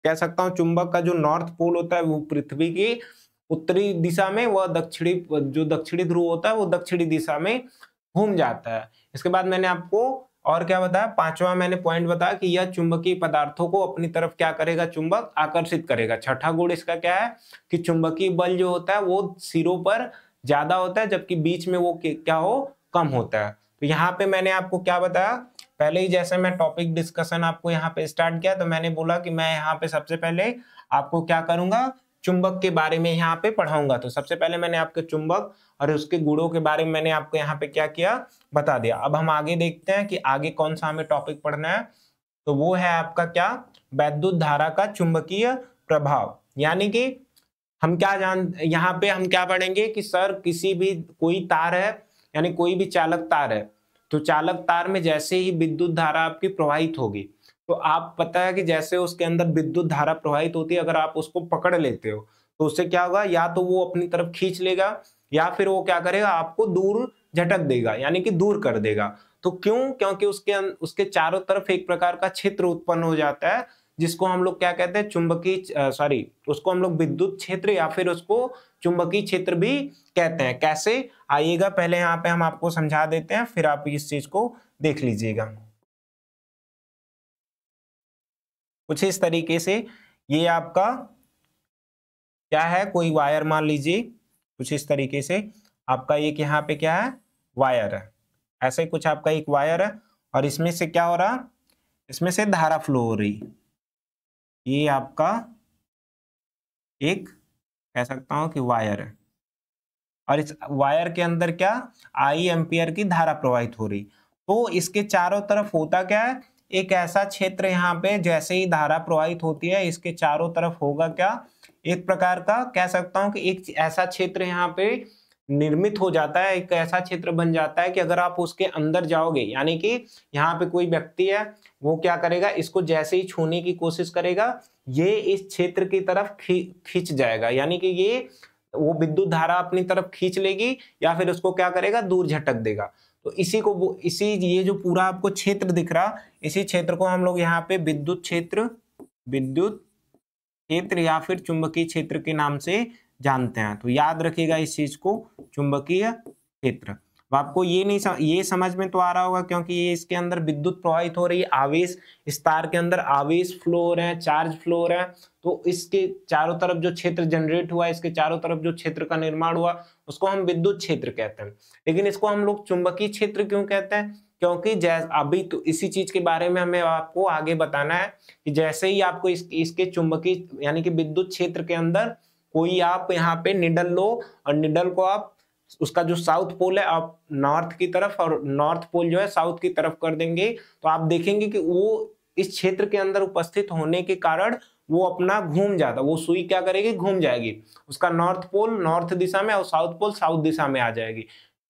कह सकता हूं चुंबक का जो नॉर्थ पोल होता है वो पृथ्वी की उत्तरी दिशा में, वह दक्षिणी ध्रुव होता है वो दक्षिणी दिशा में घूम जाता है। इसके बाद मैंने आपको और क्या बताया, पांचवा मैंने पॉइंट बताया कि यह चुंबकीय पदार्थों को अपनी तरफ क्या करेगा, चुंबक आकर्षित करेगा। छठा गुण इसका क्या है कि चुंबकीय बल जो होता है वो सिरों पर ज्यादा होता है जबकि बीच में वो क्या हो, कम होता है। तो यहाँ पे मैंने आपको क्या बताया, पहले ही जैसे मैं टॉपिक डिस्कशन आपको यहाँ पे स्टार्ट किया तो मैंने बोला कि मैं यहाँ पे सबसे पहले आपको क्या करूंगा, चुंबक के बारे में यहाँ पे पढ़ाऊंगा। तो सबसे पहले मैंने आपके चुंबक और उसके गुणों के बारे में मैंने आपको यहाँ पे क्या किया, बता दिया। अब हम आगे देखते हैं कि आगे कौन सा हमें टॉपिक पढ़ना है। तो वो है आपका क्या, वैद्युत धारा का चुंबकीय प्रभाव। यानी कि हम क्या यहाँ पे हम क्या पढ़ेंगे कि सर किसी भी कोई तार है, यानी कोई भी चालक तार है, तो चालक तार में जैसे ही विद्युत धारा आपकी प्रवाहित होगी तो आप पता है कि जैसे उसके अंदर विद्युत धारा प्रवाहित होती है, अगर आप उसको पकड़ लेते हो तो उससे क्या होगा, या तो वो अपनी तरफ खींच लेगा या फिर वो क्या करेगा, आपको दूर झटक देगा, यानी कि दूर कर देगा। तो क्यों, क्योंकि उसके चारों तरफ एक प्रकार का क्षेत्र उत्पन्न हो जाता है जिसको हम लोग क्या कहते हैं, उसको हम लोग विद्युत क्षेत्र या फिर उसको चुंबकीय क्षेत्र भी कहते हैं। कैसे, आइएगा पहले यहाँ पे हम आपको समझा देते हैं फिर आप इस चीज को देख लीजिएगा। कुछ इस तरीके से ये आपका क्या है, कोई वायर मान लीजिए कुछ इस तरीके से, आपका एक यहाँ पे क्या है, वायर है, ऐसे कुछ आपका एक वायर है, और इसमें से क्या हो रहा, इसमें से धारा फ्लो हो रही, ये आपका एक कह सकता हूं कि वायर है, और इस वायर के अंदर क्या, आई एम्पियर की धारा प्रवाहित हो रही। तो इसके चारों तरफ होता क्या है, एक ऐसा क्षेत्र यहाँ पे जैसे ही धारा प्रवाहित होती है इसके चारों तरफ होगा क्या, एक प्रकार का कह सकता हूं कि एक ऐसा क्षेत्र यहाँ पे निर्मित हो जाता है, एक ऐसा क्षेत्र बन जाता है कि अगर आप उसके अंदर जाओगे, यानी कि यहाँ पे कोई व्यक्ति है, वो क्या करेगा, इसको जैसे ही छूने की कोशिश करेगा, ये इस क्षेत्र की तरफ खींच जाएगा, यानी कि ये वो विद्युत धारा अपनी तरफ खींच लेगी, या फिर उसको क्या करेगा, दूर झटक देगा। तो इसी को इसी ये जो पूरा आपको क्षेत्र दिख रहा, इसी क्षेत्र को हम लोग यहाँ पे विद्युत क्षेत्र या फिर चुंबकीय क्षेत्र के नाम से जानते हैं। तो याद रखिएगा इस चीज को, चुंबकीय क्षेत्र। अब आपको ये नहीं ये समझ में तो आ रहा होगा, क्योंकि ये इसके अंदर विद्युत प्रवाहित हो रही है, आवेश, इस तार के अंदर आवेश फ्लो हो रहे हैं, चार्ज फ्लो हो रहा है, तो इसके चारों तरफ जो क्षेत्र जनरेट हुआ, इसके चारों तरफ जो क्षेत्र का निर्माण हुआ, उसको हम विद्युत क्षेत्र कहते हैं। लेकिन इसको हम लोग चुंबकीय क्षेत्र क्यों कहते हैं, क्योंकि जैसे अभी तो इसी चीज के बारे में हमें आपको आगे बताना है कि जैसे ही आपको इसके चुंबकीय यानी कि विद्युत क्षेत्र के अंदर कोई आप यहाँ पे निडल लो, और निडल को आप उसका जो साउथ पोल है आप नॉर्थ की तरफ, और नॉर्थ पोल जो है साउथ की तरफ कर देंगे, तो आप देखेंगे कि वो इस क्षेत्र के अंदर उपस्थित होने के कारण वो अपना घूम जाता, वो सुई क्या करेगी, घूम जाएगी, उसका नॉर्थ पोल नॉर्थ दिशा में और साउथ पोल साउथ दिशा में आ जाएगी।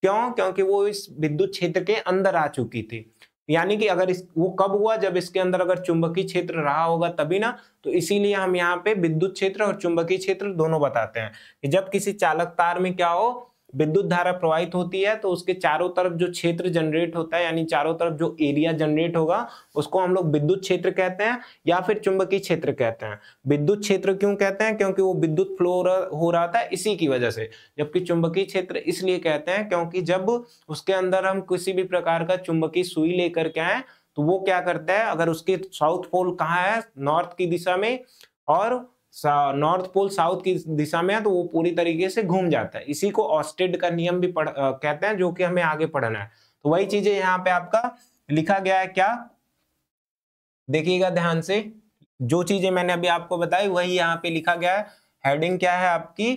क्यों, क्योंकि वो इस विद्युत क्षेत्र के अंदर आ चुकी थी। यानी कि अगर वो कब हुआ, जब इसके अंदर अगर चुंबकीय क्षेत्र रहा होगा तभी ना। तो इसीलिए हम यहाँ पे विद्युत क्षेत्र और चुंबकीय क्षेत्र दोनों बताते हैं कि जब किसी चालक तार में क्या हो, विद्युत धारा प्रवाहित होती है, तो उसके चारों तरफ जो क्षेत्र जनरेट होता है, यानी चारों तरफ जो एरिया जनरेट होगा, उसको हम लोग विद्युत क्षेत्र कहते हैं या फिर चुंबकीय क्षेत्र कहते हैं। विद्युत क्षेत्र क्यों कहते हैं, क्योंकि वो विद्युत फ्लो हो रहा था इसी की वजह से। जबकि चुंबकीय क्षेत्र इसलिए कहते हैं क्योंकि जब उसके अंदर हम किसी भी प्रकार का चुंबकीय सुई लेकर के आए, तो वो क्या करता है, अगर उसके साउथ पोल कहाँ है, नॉर्थ की दिशा में, और नॉर्थ पोल साउथ की दिशा में है, तो वो पूरी तरीके से घूम जाता है। इसी को ऑस्टेड का नियम भी कहते हैं, जो कि हमें आगे पढ़ना है। तो वही चीजें यहाँ पे आपका लिखा गया है, क्या देखिएगा ध्यान से, जो चीजें मैंने अभी आपको बताई वही यहाँ पे लिखा गया है। हेडिंग क्या है आपकी,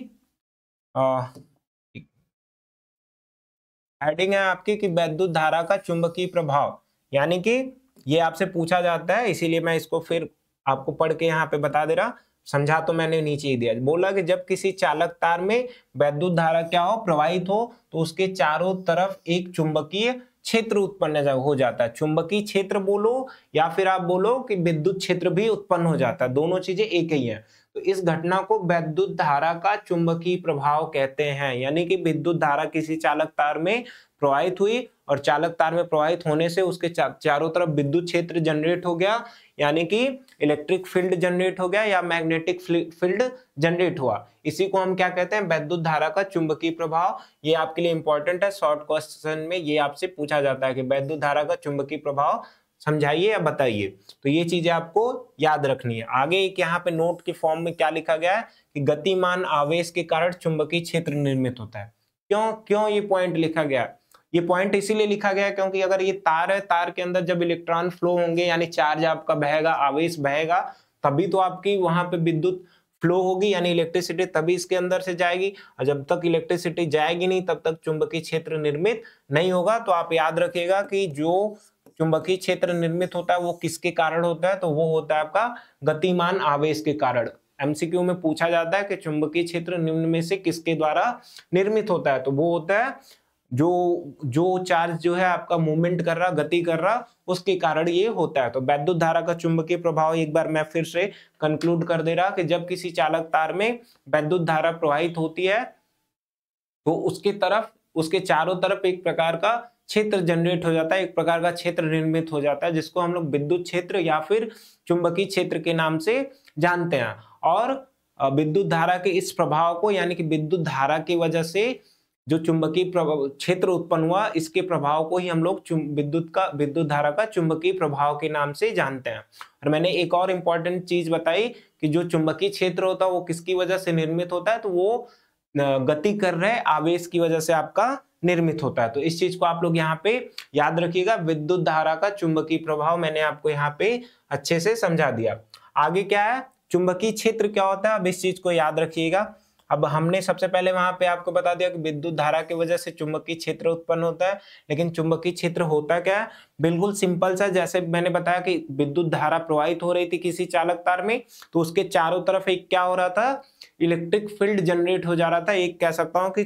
हेडिंग है आपकी कि विद्युत धारा का चुंबकीय प्रभाव, यानी कि ये आपसे पूछा जाता है, इसीलिए मैं इसको फिर आपको पढ़ के यहाँ पे बता दे रहा। समझा तो मैंने नीचे ही दिया, बोला कि जब किसी चालक तार में विद्युत धारा क्या हो, प्रवाहित हो, तो उसके चारों तरफ एक चुंबकीय क्षेत्र उत्पन्न हो जाता है। चुंबकीय क्षेत्र बोलो या फिर आप बोलो कि विद्युत क्षेत्र भी उत्पन्न हो जाता है, दोनों चीजें एक ही है। तो इस घटना को विद्युत धारा का चुंबकीय प्रभाव कहते हैं। यानी कि विद्युत धारा किसी चालक तार में प्रवाहित हुई, और चालक तार में प्रवाहित होने से उसके चारों तरफ विद्युत क्षेत्र जनरेट हो गया, यानी कि इलेक्ट्रिक फील्ड जनरेट हो गया या मैग्नेटिक फील्ड जनरेट हुआ। इसी को हम क्या कहते हैं, विद्युत धारा का चुंबकीय प्रभाव। ये आपके लिए इंपॉर्टेंट है, शॉर्ट क्वेश्चन में ये आपसे पूछा जाता है कि विद्युत धारा का चुंबकीय प्रभाव समझाइए या बताइए। तो ये चीजें आपको याद रखनी है। आगे एक यहाँ पे नोट के फॉर्म में क्या लिखा गया है कि गतिमान आवेश के कारण चुंबकीय क्षेत्र निर्मित होता है। क्यों क्यों ये पॉइंट लिखा गया, ये पॉइंट इसीलिए लिखा गया क्योंकि अगर ये तार है, तार के अंदर जब इलेक्ट्रॉन फ्लो होंगे, यानी चार्ज आपका बहेगा, आवेश बहेगा, तभी तो आपकी वहां पे विद्युत फ्लो होगी, यानी इलेक्ट्रिसिटी तभी इसके अंदर से जाएगी। और जब तक इलेक्ट्रिसिटी जाएगी नहीं, तब तक चुंबकीय क्षेत्र निर्मित नहीं होगा। तो आप याद रखिएगा कि जो चुंबकीय क्षेत्र निर्मित होता है वो किसके कारण होता है, तो वो होता है आपका गतिमान आवेश के कारण। एमसीक्यू में पूछा जाता है कि चुंबकीय क्षेत्र निम्न में से किसके द्वारा निर्मित होता है, तो वो होता है जो चार्ज जो है आपका मूवमेंट कर रहा, गति कर रहा, उसके कारण ये होता है। तो विद्युत धारा का चुंबकीय प्रभाव एक बार मैं फिर से कंक्लूड कर दे रहा कि जब किसी चालक तार में विद्युत धारा प्रवाहित होती है, तो उसके चारों तरफ एक प्रकार का क्षेत्र जनरेट हो जाता है, एक प्रकार का क्षेत्र निर्मित हो जाता है, जिसको हम लोग विद्युत क्षेत्र या फिर चुंबकीय क्षेत्र के नाम से जानते हैं। और विद्युत धारा के इस प्रभाव को, यानी कि विद्युत धारा की वजह से जो चुंबकीय क्षेत्र उत्पन्न हुआ, इसके प्रभाव को ही हम लोग विद्युत धारा का चुंबकीय प्रभाव के नाम से जानते हैं। और मैंने एक और इम्पोर्टेंट चीज बताई कि जो चुंबकीय क्षेत्र होता है वो किसकी वजह से निर्मित होता है, तो वो गति कर रहे आवेश की वजह से आपका निर्मित होता है। तो इस चीज को आप लोग यहाँ पे याद रखिएगा, विद्युत धारा का चुंबकीय प्रभाव मैंने आपको यहाँ पे अच्छे से समझा दिया। आगे क्या है, चुंबकीय क्षेत्र क्या होता है, अब इस चीज को याद रखिएगा। अब हमने सबसे पहले वहां पे आपको बता दिया कि विद्युत धारा की वजह से चुंबकीय क्षेत्र उत्पन्न होता है, लेकिन चुंबकीय क्षेत्र होता क्या है, बिल्कुल सिंपल सा, जैसे मैंने बताया कि विद्युत धारा प्रवाहित हो रही थी किसी चालक तार में, तो उसके चारों तरफ एक क्या हो रहा था, इलेक्ट्रिक फील्ड जनरेट हो जा रहा था। एक कह सकता हूं कि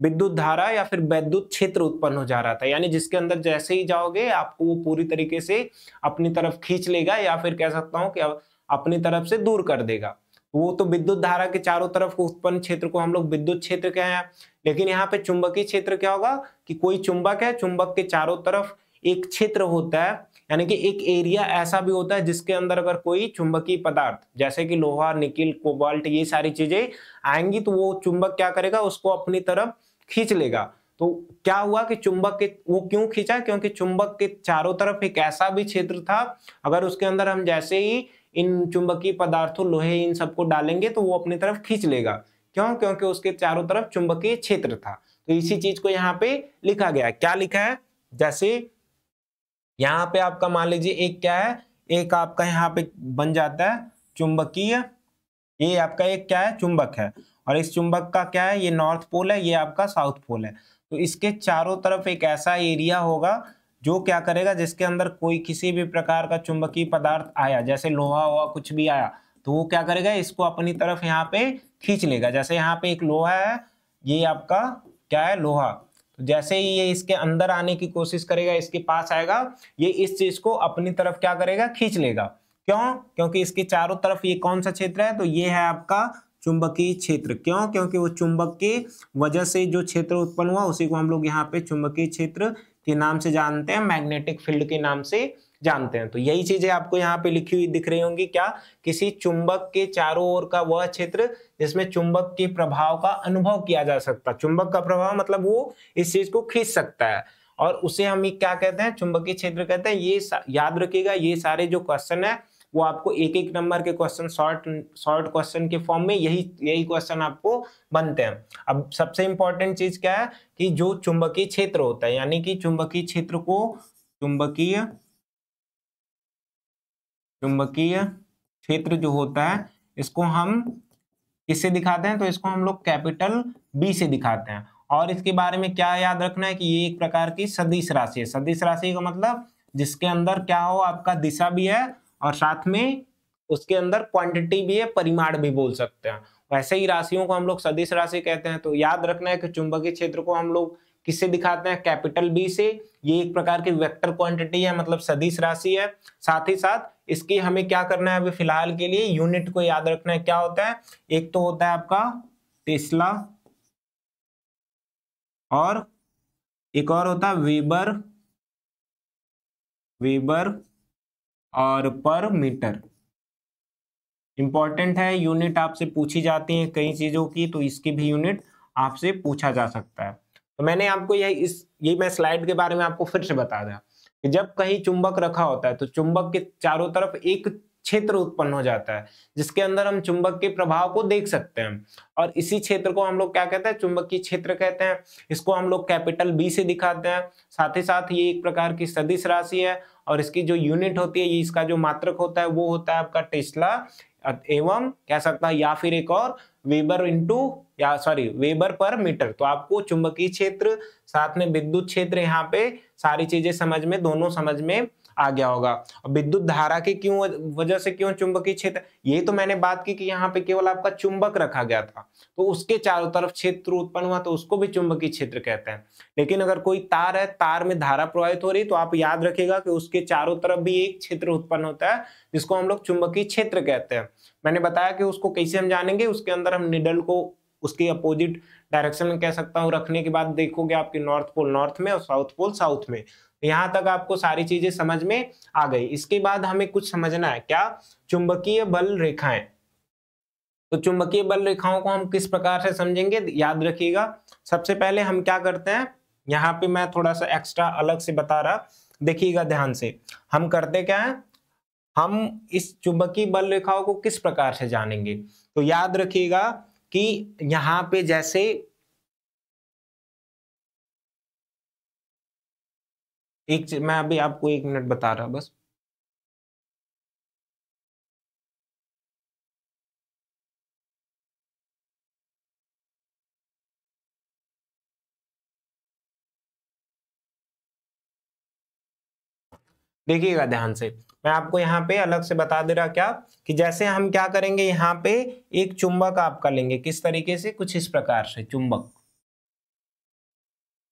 विद्युत धारा या फिर विद्युत क्षेत्र उत्पन्न हो जा रहा था, यानी जिसके अंदर जैसे ही जाओगे आपको वो पूरी तरीके से अपनी तरफ खींच लेगा, या फिर कह सकता हूं कि अपनी तरफ से दूर कर देगा। वो तो विद्युत धारा के चारों तरफ उत्पन्न क्षेत्र को हम लोग विद्युत क्षेत्र कहते हैं। लेकिन यहाँ पे चुंबकीय क्षेत्र क्या होगा कि कोई चुंबक है, चुंबक के चारों तरफ एक क्षेत्र होता है, यानी कि एक एरिया ऐसा भी होता है जिसके अंदर अगर कोई चुंबकीय पदार्थ जैसे कि लोहा, निकिल, कोबाल्ट, ये सारी चीजें आएंगी तो वो चुंबक क्या करेगा, उसको अपनी तरफ खींच लेगा। तो क्या हुआ कि चुंबक के वो क्यों खींचा, क्योंकि चुंबक के चारों तरफ एक ऐसा भी क्षेत्र था, अगर उसके अंदर हम जैसे ही इन चुंबकीय पदार्थों, लोहे, इन सबको डालेंगे तो वो अपनी तरफ खींच लेगा। क्यों, क्योंकि उसके चारों तरफ चुंबकीय क्षेत्र था। तो इसी चीज को यहाँ पे लिखा गया है। क्या लिखा है, जैसे यहाँ पे आपका मान लीजिए एक क्या है, एक आपका यहाँ पे बन जाता है चुंबकीय, ये आपका एक क्या है, चुंबक है, और इस चुंबक का क्या है, ये नॉर्थ पोल है, ये आपका साउथ पोल है। तो इसके चारों तरफ एक ऐसा एरिया होगा जो क्या करेगा, जिसके अंदर कोई किसी भी प्रकार का चुंबकीय पदार्थ आया, जैसे लोहा हुआ, कुछ भी आया, तो वो क्या करेगा, इसको अपनी तरफ यहाँ पे खींच लेगा। जैसे यहाँ पे एक लोहा है, ये आपका क्या है, लोहा, तो जैसे ही ये इसके अंदर आने की कोशिश करेगा, इसके पास आएगा, ये इस चीज को अपनी तरफ क्या करेगा, खींच लेगा। क्यों, क्योंकि इसके चारों तरफ ये कौन सा क्षेत्र है, तो ये है आपका चुंबकीय क्षेत्र। क्यों, क्योंकि वो चुंबक की वजह से जो क्षेत्र उत्पन्न हुआ उसी को हम लोग यहाँ पे चुंबकीय क्षेत्र के नाम से जानते हैं, मैग्नेटिक फील्ड के नाम से जानते हैं। तो यही चीजें आपको यहाँ पे लिखी हुई दिख रही होंगी, क्या, किसी चुंबक के चारों ओर का वह क्षेत्र जिसमें चुंबक के प्रभाव का अनुभव किया जा सकता है। चुंबक का प्रभाव मतलब वो इस चीज को खींच सकता है, और उसे हम क्या कहते हैं, चुंबकीय क्षेत्र कहते हैं। ये याद रखिएगा, ये सारे जो क्वेश्चन है वो आपको एक एक नंबर के क्वेश्चन, शॉर्ट क्वेश्चन के फॉर्म में यही क्वेश्चन आपको बनते हैं। अब सबसे इंपॉर्टेंट चीज क्या है कि जो चुंबकीय क्षेत्र होता है, यानी कि चुंबकीय क्षेत्र को चुंबकीय क्षेत्र जो होता है इसको हम किससे दिखाते हैं, तो इसको हम लोग कैपिटल बी से दिखाते हैं। और इसके बारे में क्या याद रखना है कि ये एक प्रकार की सदिश राशि है। सदिश राशि का मतलब जिसके अंदर क्या हो, आपका दिशा भी है और साथ में उसके अंदर क्वांटिटी भी है, परिमाण भी बोल सकते हैं। वैसे ही राशियों को हम लोग सदिश राशि कहते हैं। तो याद रखना है कि चुंबकीय क्षेत्र को हम लोग किससे दिखाते हैं, कैपिटल बी से। ये एक प्रकार की वेक्टर क्वांटिटी है, मतलब सदिश राशि है। साथ ही साथ इसकी हमें क्या करना है, अभी फिलहाल के लिए यूनिट को याद रखना है। क्या होता है, एक तो होता है आपका टेस्ला, और एक और होता है वेबर और पर मीटर। इंपॉर्टेंट है, यूनिट आपसे पूछी जाती है कई चीजों की, तो इसकी भी यूनिट आपसे पूछा जा सकता है। तो मैंने आपको ये मैं स्लाइड के बारे में आपको फिर से बता दिया कि जब कहीं चुंबक रखा होता है तो चुंबक के चारों तरफ एक क्षेत्र उत्पन्न हो जाता है जिसके अंदर हम चुंबक के प्रभाव को देख सकते हैं, और इसी क्षेत्र को हम लोग क्या कहते हैं, चुंबकीय क्षेत्र कहते हैं। इसको हम लोग कैपिटल बी से दिखाते हैं। साथ ही साथ ये एक प्रकार की सदिश राशि है, और इसकी जो यूनिट होती है, इसका जो मात्रक होता है वो होता है आपका टेस्ला, एवं कह सकता है या फिर एक और वेबर पर मीटर। तो आपको चुंबकीय क्षेत्र साथ में विद्युत क्षेत्र, यहाँ पे सारी चीजें समझ में, दोनों समझ में आ गया होगा। विद्युत धारा के वजह से क्यों चुंबकीय क्षेत्र, ये तो मैंने बात की कि यहाँ पे केवल आपका चुंबक रखा गया था तो उसके चारों तरफ क्षेत्र उत्पन्न हुआ, तो उसको भी चुंबकीय क्षेत्र कहते हैं। लेकिन अगर कोई तार है, तार में धारा प्रवाहित हो रही, तो आप याद रखिएगा कि उसके चारों तरफ भी एक क्षेत्र उत्पन्न होता है जिसको हम लोग चुंबकीय क्षेत्र कहते हैं। मैंने बताया कि उसको कैसे हम जानेंगे, उसके अंदर हम निडल को उसके अपोजिट डायरेक्शन में कह सकता हूँ रखने के बाद देखोगे आपके नॉर्थ पोल नॉर्थ में और साउथ पोल साउथ में। यहां तक आपको सारी चीजें समझ में आ गई। इसके बाद हमें कुछ समझना है, क्या, चुंबकीय बल रेखाएं। तो चुंबकीय बल रेखाओं को हम किस प्रकार से समझेंगे, याद रखिएगा। सबसे पहले हम क्या करते हैं, यहाँ पे मैं थोड़ा सा एक्स्ट्रा अलग से बता रहा, देखिएगा ध्यान से। हम करते क्या है, हम इस चुंबकीय बल रेखाओं को किस प्रकार से जानेंगे। तो याद रखिएगा कि यहाँ पे जैसे मैं अभी आपको 1 मिनट बता रहा बस। देखिएगा ध्यान से, मैं आपको यहाँ पे अलग से बता दे रहा क्या, कि जैसे हम क्या करेंगे, यहाँ पे एक चुंबक आपका लेंगे, किस तरीके से, कुछ इस प्रकार से चुंबक।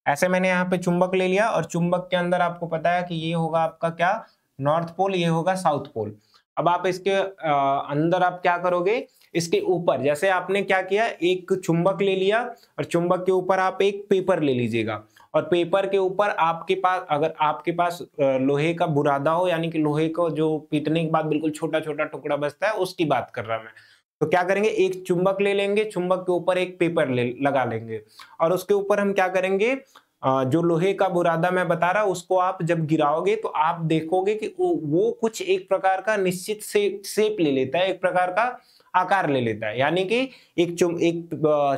ऐसे मैंने यहाँ पे चुंबक ले लिया और चुंबक के अंदर आपको पता है कि ये होगा आपका क्या, नॉर्थ पोल, ये होगा साउथ पोल। अब आप इसके अंदर आप क्या करोगे, इसके ऊपर जैसे आपने क्या किया, एक चुंबक ले लिया और चुंबक के ऊपर आप एक पेपर ले लीजिएगा, और पेपर के ऊपर आपके पास, अगर आपके पास लोहे का बुरादा हो, यानी कि लोहे को जो पीटने के बाद बिल्कुल छोटा छोटा टुकड़ा बचता है, उसकी बात कर रहा मैं। तो क्या करेंगे, एक चुंबक ले लेंगे, चुंबक के ऊपर एक पेपर लगा लेंगे, और उसके ऊपर हम क्या करेंगे, जो लोहे का बुरादा मैं बता रहा, उसको आप जब गिराओगे तो आप देखोगे कि वो कुछ एक प्रकार का निश्चित शेप ले लेता है, एक प्रकार का आकार ले लेता है। यानी कि एक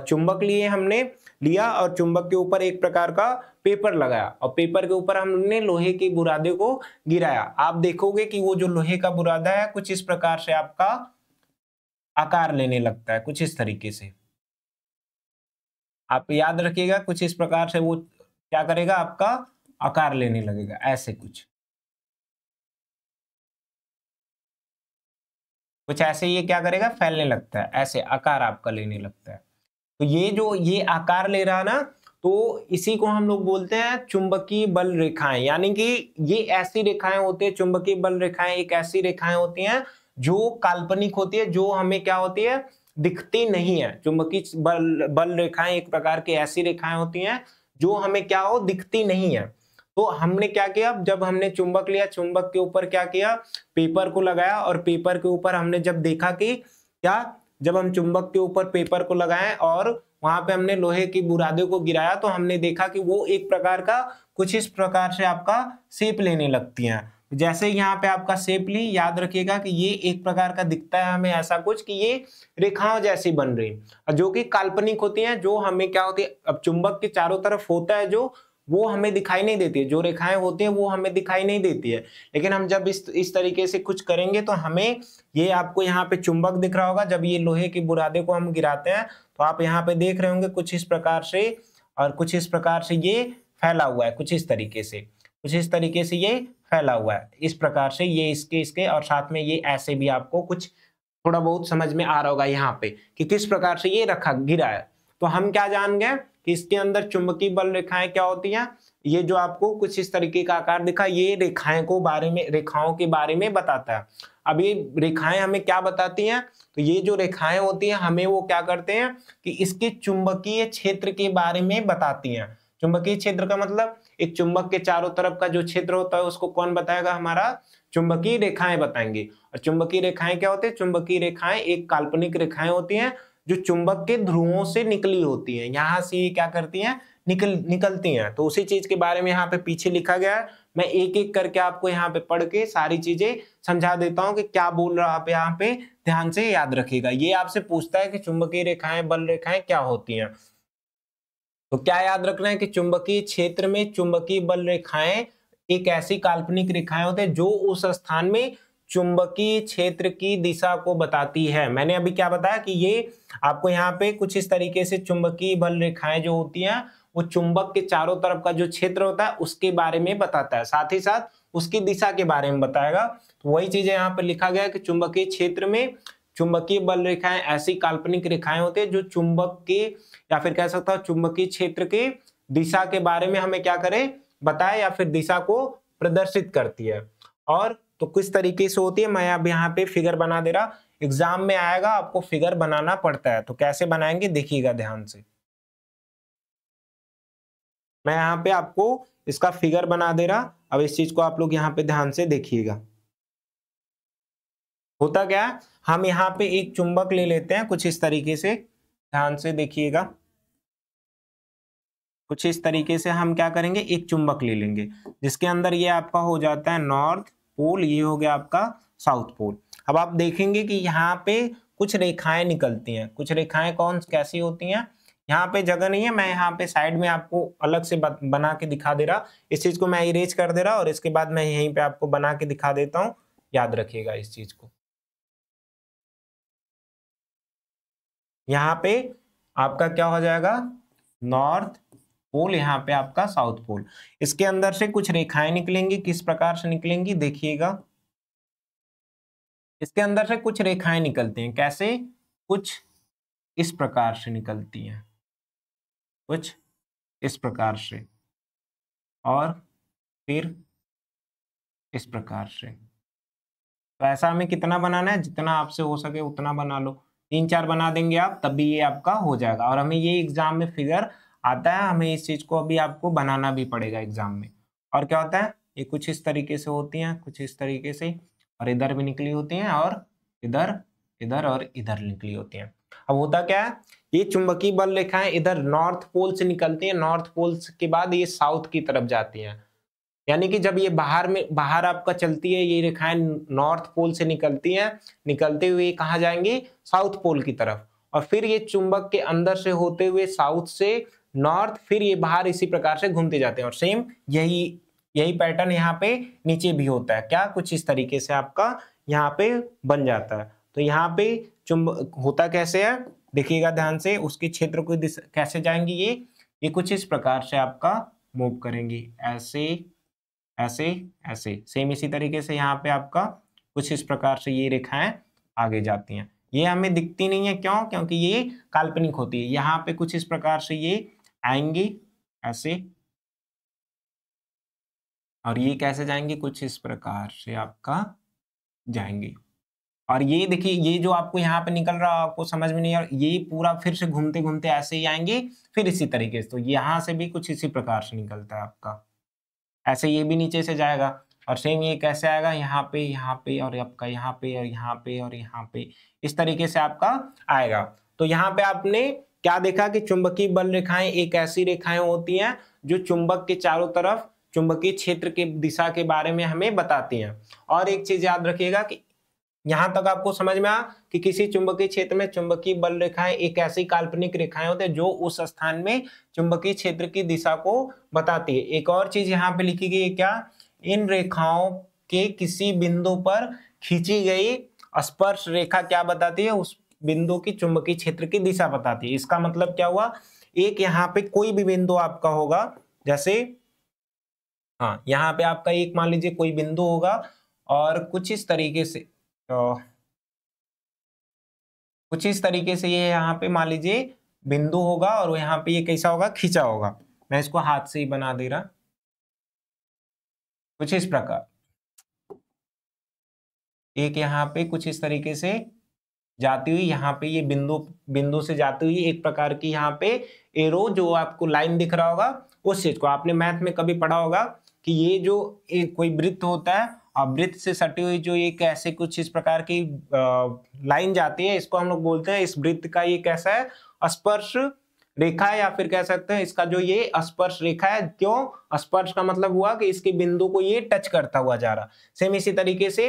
चुंबक लिए हमने लिया और चुंबक के ऊपर एक प्रकार का पेपर लगाया, और पेपर के ऊपर हमने लोहे के बुरादे को गिराया। आप देखोगे कि वो जो लोहे का बुरादा है कुछ इस प्रकार से आपका आकार लेने लगता है, कुछ इस तरीके से। आप याद रखिएगा, कुछ इस प्रकार से वो क्या करेगा, आपका आकार लेने लगेगा, ऐसे कुछ कुछ ऐसे ये क्या करेगा, फैलने लगता है, ऐसे आकार आपका लेने लगता है। तो ये जो ये आकार ले रहा ना, तो इसी को हम लोग बोलते हैं चुंबकीय बल रेखाएं। यानी कि ये ऐसी रेखाएं होती है, चुंबकीय बल रेखाएं एक ऐसी रेखाएं होती हैं जो काल्पनिक होती है, जो हमें क्या होती है, दिखती नहीं है। चुंबकीय बल रेखाएं एक प्रकार की ऐसी रेखाएं होती हैं जो हमें क्या हो, दिखती नहीं है। तो हमने क्या किया, जब हमने चुंबक लिया, चुंबक के ऊपर क्या किया, पेपर को लगाया, और पेपर के ऊपर हमने जब देखा कि क्या, जब हम चुंबक के ऊपर पेपर को लगाएं और वहां पे हमने लोहे की बुरादे को गिराया, तो हमने देखा कि वो एक प्रकार का कुछ इस प्रकार से आपका शेप लेने लगती हैं। जैसे यहाँ पे आपका शेप ली, याद रखिएगा कि ये एक प्रकार का दिखता है हमें ऐसा कुछ, कि ये रेखाओं जैसी बन रही, और जो कि काल्पनिक होती हैं, जो हमें क्या होती है, अब चुंबक के चारों तरफ होता है जो, वो हमें दिखाई नहीं देती है, जो रेखाएं होती हैं वो हमें दिखाई नहीं देती है। लेकिन हम जब इस तरीके से कुछ करेंगे तो हमें, ये आपको यहाँ पे चुंबक दिख रहा होगा, जब ये लोहे के बुरादे को हम गिराते हैं तो आप यहाँ पे देख रहे होंगे कुछ इस प्रकार से, और कुछ इस प्रकार से ये फैला हुआ है, कुछ इस तरीके से, कुछ इस तरीके से ये फैला हुआ है, इस प्रकार से ये इसके और साथ में ये ऐसे भी आपको कुछ थोड़ा बहुत समझ में आ रहा होगा यहाँ पे कि किस प्रकार से ये रखा गिरा है। तो हम क्या जान गए कि इसके अंदर चुंबकीय बल रेखाएं क्या होती हैं, ये जो आपको कुछ इस तरीके का आकार दिखा, ये रेखाओं के बारे में बताता है। अब ये रेखाएं हमें क्या बताती हैं, तो ये जो रेखाएं होती हैं हमें वो क्या करते हैं कि इसके चुंबकीय क्षेत्र के बारे में बताती हैं। चुंबकीय क्षेत्र का मतलब एक चुंबक के चारों तरफ का जो क्षेत्र होता है उसको कौन बताएगा, हमारा चुंबकीय रेखाएं बताएंगे। और चुंबकीय रेखाएं क्या होती है, चुंबकीय रेखाएं एक काल्पनिक रेखाएं होती हैं जो चुंबक के ध्रुवों से निकली होती हैं, यहां से ये क्या करती हैं, निकलती हैं। तो उसी चीज के बारे में यहाँ पे पीछे लिखा गया है, मैं एक एक करके आपको यहाँ पे पढ़ के सारी चीजें समझा देता हूँ कि क्या बोल रहा है आप यहाँ पे, ध्यान से याद रखिएगा। ये आपसे पूछता है कि चुंबकीय रेखाएं बल रेखाएं क्या होती हैं, तो क्या याद रखना है कि चुंबकीय क्षेत्र में चुंबकीय बल रेखाएं एक ऐसी काल्पनिक रेखाएं होती है जो उस स्थान में चुंबकीय क्षेत्र की दिशा को बताती है। मैंने अभी क्या बताया कि ये आपको यहाँ पे कुछ इस तरीके से चुंबकीय बल रेखाएं जो होती हैं वो चुंबक के चारों तरफ का जो क्षेत्र होता है उसके बारे में बताता है, साथ ही साथ उसकी दिशा के बारे में बताएगा। तो वही चीजें यहाँ पे लिखा गया है कि चुंबकीय क्षेत्र में चुंबकीय बल रेखाएं ऐसी काल्पनिक रेखाएं होती है जो चुंबक के, या फिर कह सकता हूं चुंबकीय क्षेत्र के दिशा के बारे में हमें क्या करे, बताए, या फिर दिशा को प्रदर्शित करती है। और तो किस तरीके से होती है, मैं अब यहाँ पे फिगर बना दे रहा, एग्जाम में आएगा आपको फिगर बनाना पड़ता है, तो कैसे बनाएंगे देखिएगा ध्यान से। मैं यहाँ पे आपको इसका फिगर बना दे रहा, अब इस चीज को आप लोग यहाँ पे ध्यान से देखिएगा। होता क्या है, हम यहाँ पे एक चुंबक ले लेते हैं कुछ इस तरीके से, ध्यान से देखिएगा, कुछ इस तरीके से हम क्या करेंगे, एक चुंबक ले लेंगे जिसके अंदर ये आपका हो जाता है नॉर्थ पोल, ये हो गया आपका साउथ पोल। अब आप देखेंगे कि यहाँ पे कुछ रेखाएं निकलती हैं, कुछ रेखाएं कौन कैसी होती हैं, यहाँ पे जगह नहीं है, मैं यहाँ पे साइड में आपको अलग से बना के दिखा दे रहा, इस चीज को मैं इरेज कर दे रहा और इसके बाद मैं यहीं पे आपको बना के दिखा देता हूँ, याद रखिएगा इस चीज को। यहाँ पे आपका क्या हो जाएगा, नॉर्थ पोल, यहाँ पे आपका साउथ पोल, इसके अंदर से कुछ रेखाएं निकलेंगी, किस प्रकार से निकलेंगी देखिएगा, इसके अंदर से कुछ रेखाएं निकलती हैं, कैसे, कुछ इस प्रकार से निकलती हैं, कुछ इस प्रकार से, और फिर इस प्रकार से। तो ऐसा हमें कितना बनाना है, जितना आपसे हो सके उतना बना लो, 3-4 बना देंगे आप, तब भी ये आपका हो जाएगा। और हमें ये एग्जाम में फिगर आता है, हमें इस चीज को अभी आपको बनाना भी पड़ेगा एग्जाम में। और क्या होता है, ये कुछ इस तरीके से होती हैं, कुछ इस तरीके से, और इधर भी निकली होती हैं, और इधर, इधर और इधर निकली होती हैं। अब होता क्या है, ये चुंबकीय बल रेखाएं इधर नॉर्थ पोल से निकलती हैं, नॉर्थ पोल के बाद ये साउथ की तरफ जाती हैं, यानी कि जब ये बाहर आपका चलती है, ये रेखाएं नॉर्थ पोल से निकलती हैं, निकलते हुए कहाँ जाएंगी, साउथ पोल की तरफ, और फिर ये चुंबक के अंदर से होते हुए साउथ से नॉर्थ, फिर ये बाहर इसी प्रकार से घूमते जाते हैं। और सेम यही पैटर्न यहाँ पे नीचे भी होता है, क्या, कुछ इस तरीके से आपका यहाँ पे बन जाता है। तो यहाँ पे चुंबक होता कैसे है, देखिएगा ध्यान से, उसके क्षेत्र को कैसे जाएंगी, ये कुछ इस प्रकार से आपका मूव करेंगी, ऐसे ऐसे ऐसे, सेम इसी तरीके से यहाँ पे आपका कुछ इस प्रकार से ये रेखाएं आगे जाती हैं। ये हमें दिखती नहीं है, क्यों, क्योंकि ये काल्पनिक होती है। यहाँ पे कुछ इस प्रकार से ये आएंगी ऐसे, और ये कैसे जाएंगे, कुछ इस प्रकार से आपका जाएंगे। और ये देखिए, ये जो आपको यहाँ पे निकल रहा है, आपको समझ में नहीं आ रहा, ये पूरा फिर से घूमते घूमते ऐसे ही आएंगे, फिर इसी तरीके से। तो यहाँ से भी कुछ इसी प्रकार से निकलता है आपका, ऐसे ये भी नीचे से जाएगा, और सेम ये कैसे आएगा, यहाँ पे और आपका यहाँ पे और यहाँ पे और यहाँ पे, इस तरीके से आपका आएगा। तो यहाँ पे आपने क्या देखा कि चुंबकीय बल रेखाएं एक ऐसी रेखाएं होती हैं जो चुंबक के चारों तरफ चुंबकीय क्षेत्र के दिशा के बारे में हमें बताती हैं। और एक चीज याद रखिएगा कि यहां तक आपको समझ में आ कि किसी चुंबकीय क्षेत्र में चुंबकीय बल रेखाएं एक ऐसी काल्पनिक रेखाएं होती है जो उस स्थान में चुंबकीय क्षेत्र की दिशा को बताती है। एक और चीज यहाँ पे लिखी गई है, क्या, इन रेखाओं के किसी बिंदु पर खींची गई स्पर्श रेखा क्या बताती है, उस बिंदु की चुंबकीय क्षेत्र की दिशा बताती है। इसका मतलब क्या हुआ, एक यहाँ पे कोई भी बिंदु आपका होगा, जैसे हाँ यहाँ पे आपका एक मान लीजिए कोई बिंदु होगा, और कुछ इस तरीके से ये यहाँ पे मान लीजिए बिंदु होगा, और यहाँ पे ये कैसा होगा, खींचा होगा। मैं इसको हाथ से ही बना दे रहा, कुछ इस प्रकार, एक यहाँ पे कुछ इस तरीके से जाती हुई, यहाँ पे ये बिंदु से जाती हुई एक प्रकार की यहाँ पे एरो, जो आपको लाइन दिख रहा होगा, उस चीज को आपने मैथ में कभी पढ़ा होगा कि ये जो एक कोई वृत्त होता है, और वृत्त से सटी हुई जो एक ऐसे कुछ इस प्रकार की लाइन जाती है, इसको हम लोग बोलते हैं, इस वृत्त का ये कैसा है, स्पर्श रेखा है, या फिर कह सकते हैं इसका जो ये स्पर्श रेखा है। क्यों, स्पर्श का मतलब हुआ कि इसके बिंदु को ये टच करता हुआ जा रहा। सेम इसी तरीके से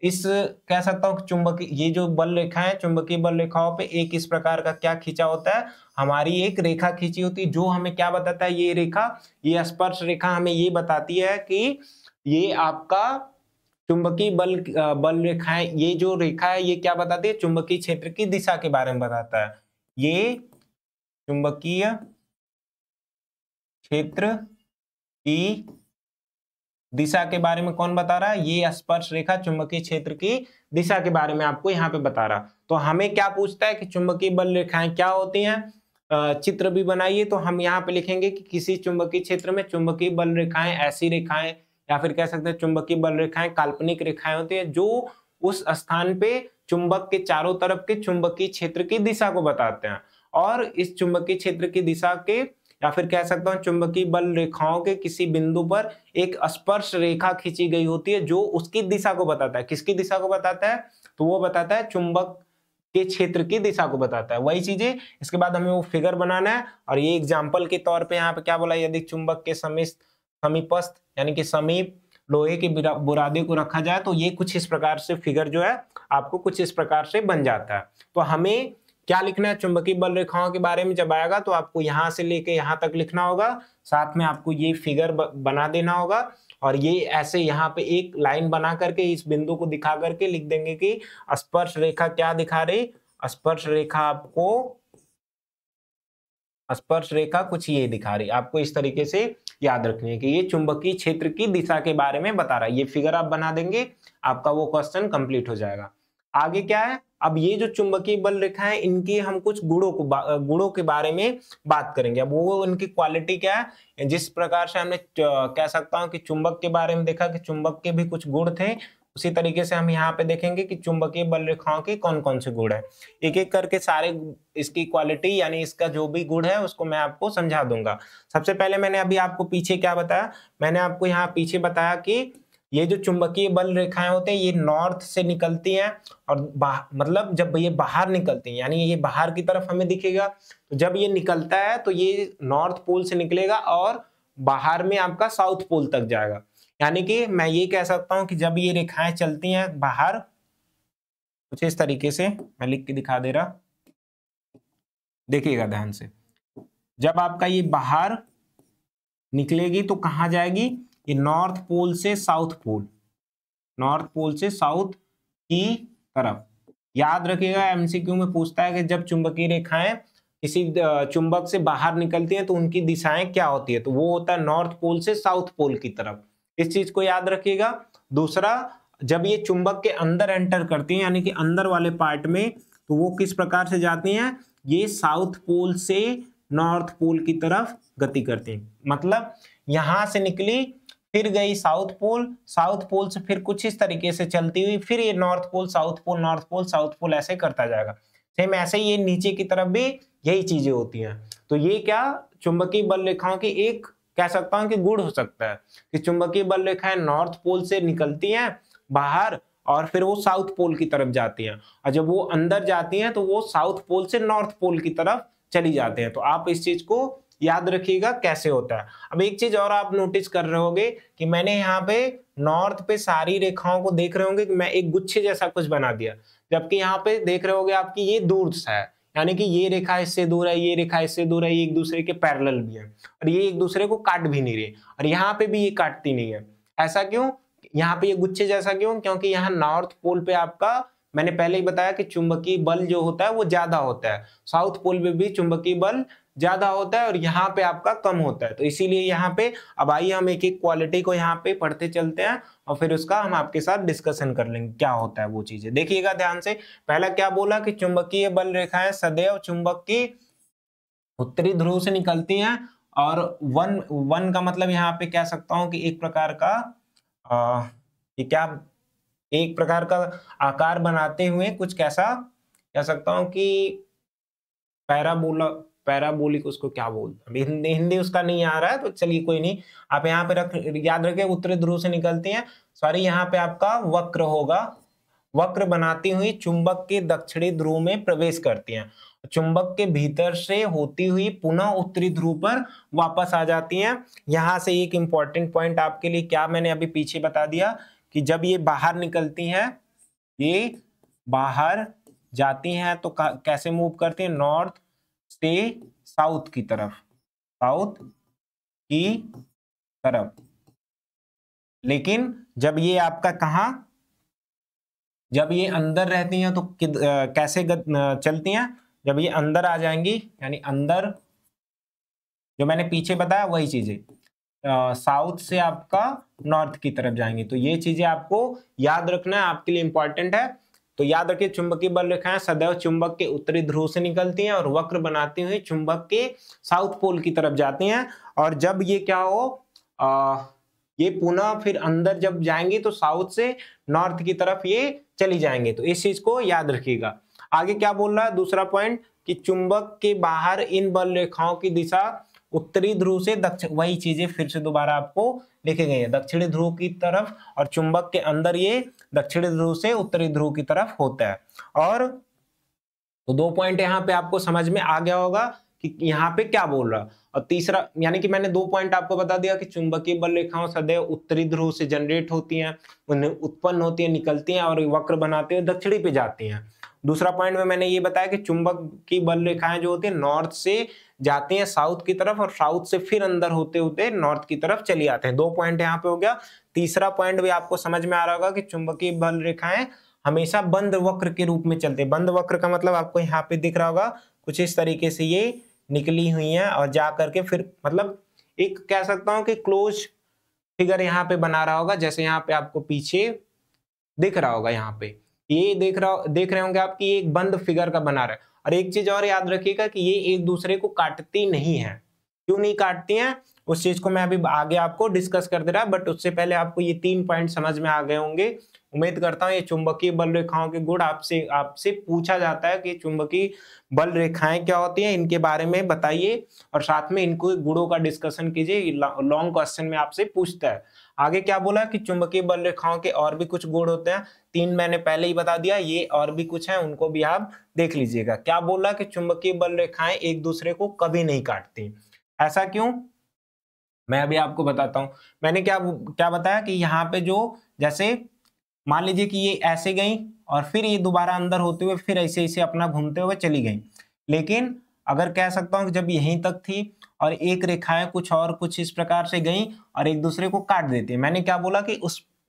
इस कह सकता हूँ चुंबकीय, ये जो बल रेखा है, चुंबकीय बल रेखाओं पे एक इस प्रकार का क्या खींचा होता है, हमारी एक रेखा खींची होती है, जो हमें क्या बताता है, ये रेखा, ये स्पर्श रेखा हमें ये बताती है कि ये आपका चुंबकीय बल रेखाएं, ये जो रेखा है ये क्या बताती है, चुंबकीय क्षेत्र की दिशा के बारे में बताता है। ये चुंबकीय क्षेत्र की दिशा के बारे में कौन बता रहा है, ये स्पर्श रेखा चुंबकीय क्षेत्र की दिशा के बारे में आपको यहाँ पे बता रहा। तो हमें क्या पूछता है कि चुंबकीय बल रेखाएं क्या होती हैं, चित्र भी बनाइए। तो हम यहाँ पे लिखेंगे कि किसी चुंबकीय क्षेत्र में चुंबकीय बल रेखाएं ऐसी रेखाएं, या फिर कह सकते हैं चुंबकीय बल रेखाएं काल्पनिक रेखाएं होती है जो उस स्थान पे चुंबक के चारों तरफ के चुंबकीय क्षेत्र की दिशा को बताते हैं। और इस चुंबकीय क्षेत्र की दिशा के, या फिर कह सकता हूं चुंबकीय बल रेखाओं के किसी बिंदु पर एक स्पर्श रेखा खींची गई होती है जो उसकी दिशा को बताता है। किसकी दिशा को बताता है, तो वो बताता है चुंबक के क्षेत्र की दिशा को बताता है, वही चीजें। इसके बाद हमें वो फिगर बनाना है और ये एग्जाम्पल के तौर पे यहाँ पे क्या बोला, यदि चुंबक के समीपस्थ यानी कि समीप लोहे की बुरादे को रखा जाए तो ये कुछ इस प्रकार से फिगर जो है आपको कुछ इस प्रकार से बन जाता है। तो हमें क्या लिखना है, चुंबकीय बल रेखाओं के बारे में जब आएगा तो आपको यहाँ से लेके यहाँ तक लिखना होगा, साथ में आपको ये फिगर बना देना होगा और ये ऐसे यहाँ पे एक लाइन बना करके इस बिंदु को दिखा करके लिख देंगे कि स्पर्श रेखा क्या दिखा रही, स्पर्श रेखा आपको स्पर्श रेखा कुछ ये दिखा रही। आपको इस तरीके से याद रखनी है कि ये चुंबकीय क्षेत्र की दिशा के बारे में बता रहा है। ये फिगर आप बना देंगे, आपका वो क्वेश्चन कंप्लीट हो जाएगा। आगे क्या है, अब ये जो चुंबकीय बल रेखा है इनकी हम कुछ गुणों के बारे में बात करेंगे। अब वो इनकी क्वालिटी क्या है, जिस प्रकार से हमने कह सकता हूं कि चुंबक के बारे में देखा कि चुंबक के भी कुछ गुण थे, उसी तरीके से हम यहाँ पे देखेंगे कि चुंबकीय बल रेखाओं के कौन कौन से गुण है। एक एक करके सारे इसकी क्वालिटी यानी इसका जो भी गुण है उसको मैं आपको समझा दूंगा। सबसे पहले मैंने अभी आपको पीछे क्या बताया, मैंने आपको यहाँ पीछे बताया कि ये जो चुंबकीय बल रेखाएं होते हैं ये नॉर्थ से निकलती हैं और मतलब जब ये बाहर निकलती हैं यानी ये बाहर की तरफ हमें दिखेगा, तो जब ये निकलता है तो ये नॉर्थ पोल से निकलेगा और बाहर में आपका साउथ पोल तक जाएगा। यानी कि मैं ये कह सकता हूं कि जब ये रेखाएं चलती हैं बाहर, कुछ इस तरीके से मैं लिख के दिखा दे रहा, देखिएगा ध्यान से, जब आपका ये बाहर निकलेगी तो कहां जाएगी, ये नॉर्थ पोल से साउथ पोल, नॉर्थ पोल से साउथ की तरफ। याद रखिएगा एमसीक्यू में पूछता है कि जब चुंबकीय रेखाएं किसी चुंबक से बाहर निकलती हैं तो उनकी दिशाएं क्या होती है, तो वो होता है नॉर्थ पोल से साउथ पोल की तरफ। इस चीज को याद रखिएगा। दूसरा, जब ये चुंबक के अंदर एंटर करती हैं यानी कि अंदर वाले पार्ट में, तो वो किस प्रकार से जाती हैं, ये साउथ पोल से नॉर्थ पोल की तरफ गति करती हैं। मतलब यहां से निकली फिर गई साउथ पोल, साउथ पोल से फिर कुछ इस तरीके से चलती हुई फिर ये north pole south pole north pole south pole ऐसे करता जाएगा। सेम ऐसे ही ये नीचे की तरफ भी यही चीजें होती हैं। तो ये क्या चुंबकीय बल रेखाओं की एक कह सकता हूं कि गुण हो सकता है कि चुंबकीय बल रेखाएं नॉर्थ पोल से निकलती हैं बाहर और फिर वो साउथ पोल की तरफ जाती हैं, और जब वो अंदर जाती हैं तो वो साउथ पोल से नॉर्थ पोल की तरफ चली जाते हैं। तो आप इस चीज को याद रखिएगा कैसे होता है। अब एक चीज और आप नोटिस कर रहे होंगे कि मैंने यहाँ पे नॉर्थ पे सारी रेखाओं को देख रहे होंगे कि मैं एक गुच्छे जैसा कुछ बना दिया, जबकि यहाँ पे देख रहे होंगे आपकी ये दूर सा है, यानी कि ये रेखा इससे दूर है, ये रेखा इससे दूर है, ये एक दूसरे के पैरेलल भी है और ये एक दूसरे को काट भी नहीं रही, और यहाँ पे भी ये काटती नहीं है। ऐसा क्यों, यहाँ पे ये गुच्छे जैसा क्यों, क्योंकि यहाँ नॉर्थ पोल पे आपका मैंने पहले ही बताया कि चुंबकीय बल जो होता है वो ज्यादा होता है, साउथ पोल पे भी चुंबकीय बल ज्यादा होता है और यहाँ पे आपका कम होता है। तो इसीलिए यहाँ पे अब आइए हम एक एक क्वालिटी को यहाँ पे पढ़ते चलते हैं और फिर उसका हम आपके साथ डिस्कशन कर लेंगे क्या होता है वो चीजें। देखिएगा ध्यान से, पहला क्या बोला कि चुंबकीय बल रेखाएं सदैव चुंबक की उत्तरी ध्रुव से निकलती हैं और वन का मतलब यहाँ पे कह सकता हूँ कि एक प्रकार का ये क्या एक प्रकार का आकार बनाते हुए कुछ कैसा कह सकता हूँ कि पैराबोलिक उसको क्या बोलते हैं, हिंदी उसका नहीं आ रहा है तो चलिए कोई नहीं, आप यहाँ पे याद रखें उत्तरी ध्रुव से निकलती हैं, सॉरी यहाँ पे आपका वक्र होगा, वक्र बनाती हुई चुंबक के दक्षिणी ध्रुव में प्रवेश करती हैं, चुंबक के भीतर से होती हुई पुनः उत्तरी ध्रुव पर वापस आ जाती हैं। यहाँ से एक इंपॉर्टेंट पॉइंट आपके लिए क्या मैंने अभी पीछे बता दिया कि जब ये बाहर निकलती हैं, ये बाहर जाती हैं तो कैसे मूव करती हैं, नॉर्थ से साउथ की तरफ, साउथ की तरफ। लेकिन जब ये आपका कहां, जब ये अंदर रहती हैं तो कैसे चलती हैं, जब ये अंदर आ जाएंगी यानी अंदर जो मैंने पीछे बताया वही चीजें साउथ से आपका नॉर्थ की तरफ जाएंगी। तो ये चीजें आपको याद रखना है, आपके लिए इंपॉर्टेंट है। तो याद रखिए चुंबकीय बल रेखाएं सदैव चुंबक के उत्तरी ध्रुव से निकलती हैं और वक्र बनाती हुई चुंबक के साउथ पोल की तरफ जाती हैं, और जब ये क्या हो ये पुनः फिर अंदर जब जाएंगे तो साउथ से नॉर्थ की तरफ ये चली जाएंगे। तो इस चीज को याद रखिएगा। आगे क्या बोल रहा है दूसरा पॉइंट कि चुंबक के बाहर इन बल रेखाओं की दिशा उत्तरी ध्रुव से दक्षिण, वही चीजें फिर से दोबारा आपको लिखी गई है, दक्षिणी ध्रुव की तरफ, और चुंबक के अंदर ये दक्षिणी ध्रुव से उत्तरी ध्रुव की तरफ होता है। और तो 2 पॉइंट यहाँ पे आपको समझ में आ गया होगा कि यहाँ पे क्या बोल रहा। और तीसरा, यानी कि मैंने 2 पॉइंट आपको बता दिया कि चुंबकीय बल रेखाओं सदैव उत्तरी ध्रुव से जनरेट होती हैं, उन्हें उत्पन्न होती हैं, निकलती हैं और वक्र बनाते हुए दक्षिणी पे जाती हैं। दूसरा पॉइंट में मैंने ये बताया कि चुंबक की बल रेखाएं जो होती है नॉर्थ से जाती हैं साउथ की तरफ, और साउथ से फिर अंदर होते होते नॉर्थ की तरफ चली आते हैं। 2 पॉइंट यहाँ पे हो गया। तीसरा पॉइंट भी आपको समझ में आ रहा होगा कि चुंबकीय बल रेखाएं हमेशा बंद वक्र के रूप में चलते हैं। बंद वक्र का मतलब आपको यहाँ पे दिख रहा होगा, कुछ इस तरीके से ये निकली हुई हैं और जा करके फिर मतलब एक कह सकता हूं कि क्लोज फिगर यहाँ पे बना रहा होगा, जैसे यहाँ पे आपको पीछे दिख रहा होगा, यहाँ पे ये देख रहे होंगे आप कि ये एक बंद फिगर का बना रहा है। और एक चीज और याद रखिएगा कि ये एक दूसरे को काटती नहीं है। क्यों नहीं काटती हैं उस चीज को मैं अभी आगे आपको डिस्कस कर दे रहा, बट उससे पहले आपको ये 3 पॉइंट समझ में आ गए होंगे। उम्मीद करता हूं ये चुंबकीय बल रेखाओं के गुण आपसे पूछा जाता है कि चुंबकीय बल रेखाएं क्या होती हैं, इनके बारे में बताइए और साथ में इनको गुणों का डिस्कशन कीजिए। लॉन्ग क्वेश्चन में आपसे पूछता है। आगे क्या बोला कि चुंबकीय बल रेखाओं के और भी कुछ गुण होते हैं, 3 मैंने पहले ही बता दिया, ये और भी कुछ है, उनको भी आप देख लीजिएगा। क्या बोला कि चुंबकीय बल रेखाएं एक दूसरे को कभी नहीं काटती। ऐसा क्यों, मैं अभी आपको बताता हूं। मैंने क्या बताया कि यहाँ पे जो जैसे मान लीजिए कि ये ऐसे गई और फिर ये दोबारा अंदर होते हुए फिर ऐसे ऐसे अपना घूमते हुए चली गई, लेकिन अगर कह सकता हूं कि जब यहीं तक थी और एक रेखाएं कुछ इस प्रकार से गई और एक दूसरे को काट देती है। मैंने क्या बोला कि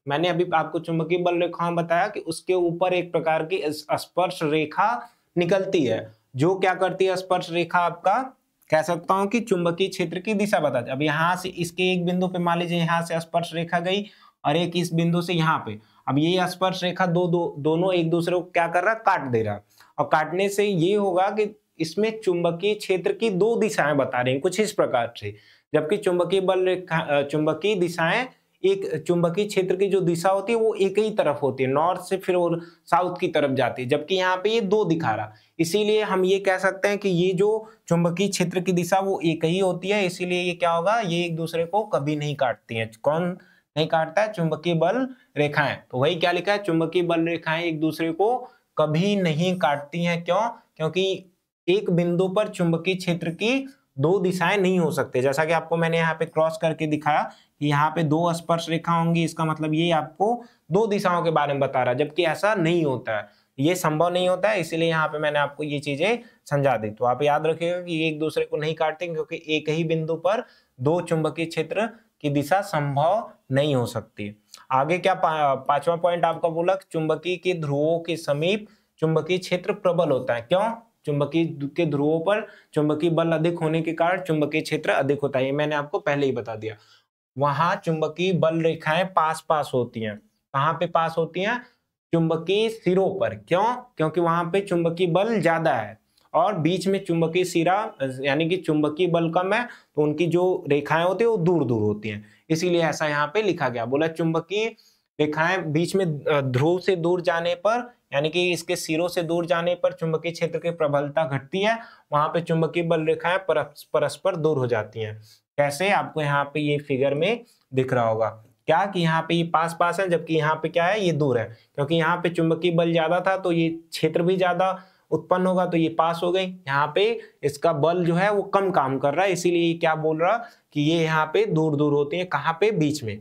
मैंने अभी आपको चुंबकीय बल रेखाएं बताया कि उसके ऊपर एक प्रकार की स्पर्श रेखा निकलती है, जो क्या करती है, स्पर्श रेखा आपका कह सकता हूं कि चुंबकीय क्षेत्र की दिशा बताती है। अब यहाँ से इसके एक बिंदु पे मान लीजिए यहाँ से स्पर्श रेखा गई और एक इस बिंदु से यहाँ पे, अब ये स्पर्श रेखा दोनों एक दूसरे को क्या कर रहा, काट दे रहा। और काटने से ये होगा कि इसमें चुंबकीय क्षेत्र की 2 दिशाएं बता रही हैं कुछ इस प्रकार से, जबकि चुंबकीय बल रेखा चुंबकीय दिशाएं एक चुंबकीय क्षेत्र की जो दिशा होती है वो एक ही तरफ होती है, नॉर्थ से फिर वो साउथ की तरफ जाती है, जबकि यहाँ पे ये 2 दिखा रहा। इसीलिए हम ये कह सकते हैं कि ये जो चुंबकीय क्षेत्र की दिशा वो एक ही होती है, इसीलिए ये क्या होगा, ये एक दूसरे को कभी नहीं काटती हैं। कौन नहीं काटता है, चुंबकीय बल रेखाएं। तो वही क्या लिखा है, चुंबकीय बल रेखाएं एक दूसरे को कभी नहीं काटती हैं। क्यों, क्योंकि एक बिंदु पर चुंबकीय क्षेत्र की 2 दिशाएं नहीं हो सकते। जैसा कि आपको मैंने यहाँ पे क्रॉस करके दिखाया कि यहाँ पे 2 स्पर्श रेखा होंगी, इसका मतलब ये आपको 2 दिशाओं के बारे में बता रहा है, जबकि ऐसा नहीं होता है, ये संभव नहीं होता है। इसीलिए यहाँ पे मैंने आपको ये चीजें समझा दी। तो आप याद रखिएगा कि ये एक दूसरे को नहीं काटते, क्योंकि एक ही बिंदु पर 2 चुंबकीय क्षेत्र की दिशा संभव नहीं हो सकती। आगे क्या 5वां पॉइंट आपका बोला, चुंबकीय के ध्रुवों के समीप चुंबकीय क्षेत्र प्रबल होता है। क्यों, चुंबकीय के ध्रुवों पर चुंबकीय बल अधिक होने के कारण चुंबकीय क्षेत्र अधिक होता है, ये मैंने आपको पहले ही बता दिया। वहां चुंबकीय बल रेखाएं पास होती हैं। कहां पे पास होती हैं, चुंबकीय सिरों पर। क्यों, क्योंकि वहां पे चुंबकीय बल ज्यादा है और बीच में चुंबकीय सिरा यानी कि चुंबकीय बल कम है, तो उनकी जो रेखाएं होती है वो दूर दूर होती हैं, इसीलिए ऐसा यहाँ पे लिखा गया। बोला चुंबकीय रेखाएं बीच में ध्रुव से दूर जाने पर, यानी कि इसके सिरों से दूर जाने पर चुंबकीय क्षेत्र की प्रबलता घटती है, वहां पे चुंबकीय बल रेखाएं परस्पर दूर हो जाती हैं। कैसे, आपको यहाँ पे ये फिगर में दिख रहा होगा क्या कि यहाँ पे ये पास है, जबकि यहाँ पे क्या है, ये दूर है। क्योंकि यहाँ पे चुंबकीय बल ज्यादा था तो ये क्षेत्र भी ज्यादा उत्पन्न होगा, तो ये पास हो गई। यहाँ पे इसका बल जो है वो कम काम कर रहा है, इसीलिए क्या बोल रहा कि ये यहाँ पे दूर दूर होती है, कहाँ पे, बीच में।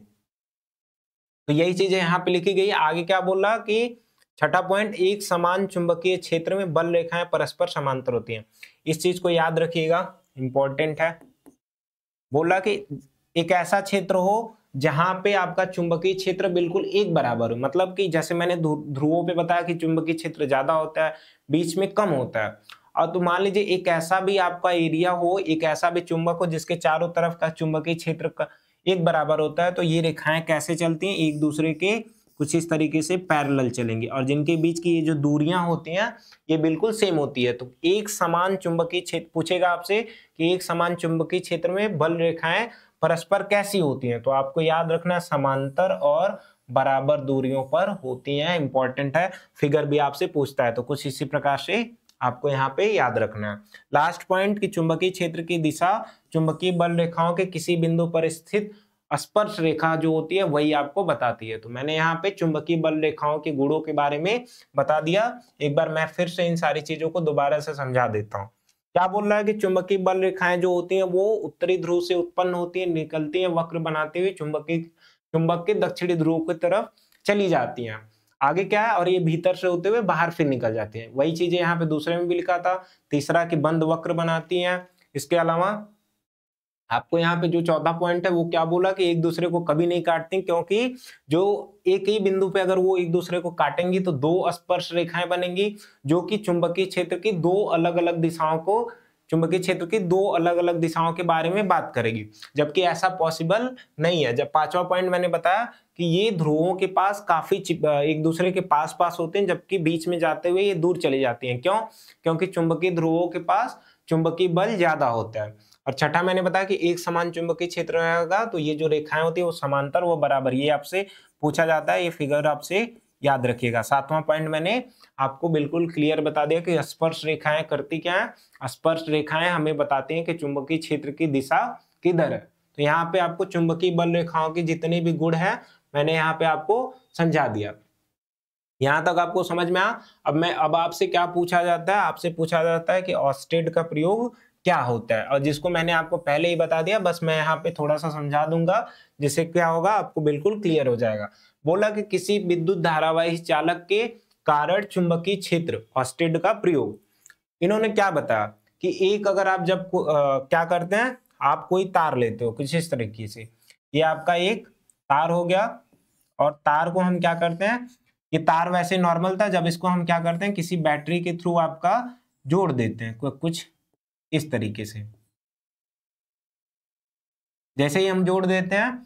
तो यही चीजें यहाँ पे लिखी गई। आगे क्या बोल रहा कि 6ठा पॉइंट, एक समान चुंबकीय क्षेत्र में बल रेखाएं परस्पर समांतर होती हैं। इस चीज को याद रखिएगा, इंपॉर्टेंट है। बोला कि एक ऐसा क्षेत्र हो जहां पे आपका चुंबकीय क्षेत्र बिल्कुल एक बराबर हो, मतलब कि जैसे मैंने ध्रुवों पे बताया कि चुंबकीय क्षेत्र ज्यादा होता है, बीच में कम होता है। और तो मान लीजिए एक ऐसा भी आपका एरिया हो, एक ऐसा भी चुंबक हो जिसके चारों तरफ का चुंबकीय क्षेत्र का एक बराबर होता है, तो ये रेखाएं कैसे चलती हैं, एक दूसरे के कुछ इस तरीके से पैरेलल चलेंगी, और जिनके बीच की ये जो दूरियां होती हैं ये बिल्कुल सेम होती है। तो एक समान चुंबकीय क्षेत्र पूछेगा आपसे कि एक समान चुंबकीय क्षेत्र में बल रेखाएं परस्पर कैसी होती हैं, तो आपको याद रखना समांतर और बराबर दूरियों पर होती हैं। इंपॉर्टेंट है, फिगर भी आपसे पूछता है, तो कुछ इसी प्रकार से आपको यहाँ पे याद रखना है। लास्ट पॉइंट कि चुंबकीय क्षेत्र की दिशा चुंबकीय बल रेखाओं के किसी बिंदु पर स्थित स्पर्श रेखा जो होती है वही आपको बताती है। तो मैंने यहाँ पे चुंबकीय बल रेखाओं के गुणों के बारे में बता दिया। एक बार मैं फिर से इन सारी चीजों को दोबारा से समझा देता हूँ। क्या बोल रहा है कि चुंबकीय बल रेखाएं जो होती हैं वो उत्तरी ध्रुव से उत्पन्न होती है, निकलती हैं वक्र बनाते हुए चुंबक के दक्षिणी ध्रुव की तरफ चली जाती हैं। आगे क्या है, और ये भीतर से होते हुए बाहर फिर निकल जाती हैं। वही चीजें यहाँ पे दूसरे में भी लिखा था। तीसरा कि बंद वक्र बनाती हैं। इसके अलावा आपको यहाँ पे जो चौथा पॉइंट है वो क्या बोला कि एक दूसरे को कभी नहीं काटती, क्योंकि जो एक ही बिंदु पे अगर वो एक दूसरे को काटेंगी तो दो स्पर्श रेखाएं बनेंगी जो कि चुंबकीय क्षेत्र की दो अलग अलग दिशाओं को चुंबकीय क्षेत्र की दो अलग अलग दिशाओं के बारे में बात करेगी, जबकि ऐसा पॉसिबल नहीं है। जब पांचवा पॉइंट मैंने बताया कि ये ध्रुवों के पास काफी एक दूसरे के पास पास होते हैं, जबकि बीच में जाते हुए ये दूर चली जाती हैं। क्यों? क्योंकि चुंबकीय ध्रुवों के पास चुंबकीय बल ज्यादा होता है। और छठा मैंने बताया कि एक समान चुंबकीय क्षेत्र रहेगा तो ये जो रेखाएं होती है वो समांतर वो बराबर, ये आपसे पूछा जाता है, ये फिगर आपसे याद रखिएगा। सातवां पॉइंट मैंने आपको बिल्कुल क्लियर बता दिया कि स्पर्श रेखाएं करती क्या है। स्पर्श रेखाएं हमें बताती हैं कि चुंबकीय क्षेत्र की दिशा किधर है। तो यहाँ पे आपको चुंबकीय बल रेखाओं की जितने भी गुण है मैंने यहाँ पे आपको समझा दिया। यहां तक आपको समझ में आ। अब आपसे क्या पूछा जाता है, आपसे पूछा जाता है कि ऑस्टेड का प्रयोग क्या होता है, और जिसको मैंने आपको पहले ही बता दिया, बस मैं यहाँ पे थोड़ा सा समझा दूंगा जिससे क्या होगा आपको बिल्कुल क्लियर हो जाएगा। बोला कि किसी विद्युत धारावाही चालक के कारण चुंबकीय क्षेत्र ऑस्टेड का प्रयोग। इन्होंने क्या बताया कि एक अगर आप जब क्या करते हैं, आप कोई तार लेते हो कुछ इस तरीके से, ये आपका एक तार हो गया, और तार को हम क्या करते हैं, ये तार वैसे नॉर्मल था, जब इसको हम क्या करते हैं किसी बैटरी के थ्रू आपका जोड़ देते हैं कुछ इस तरीके से। जैसे ही हम जोड़ देते हैं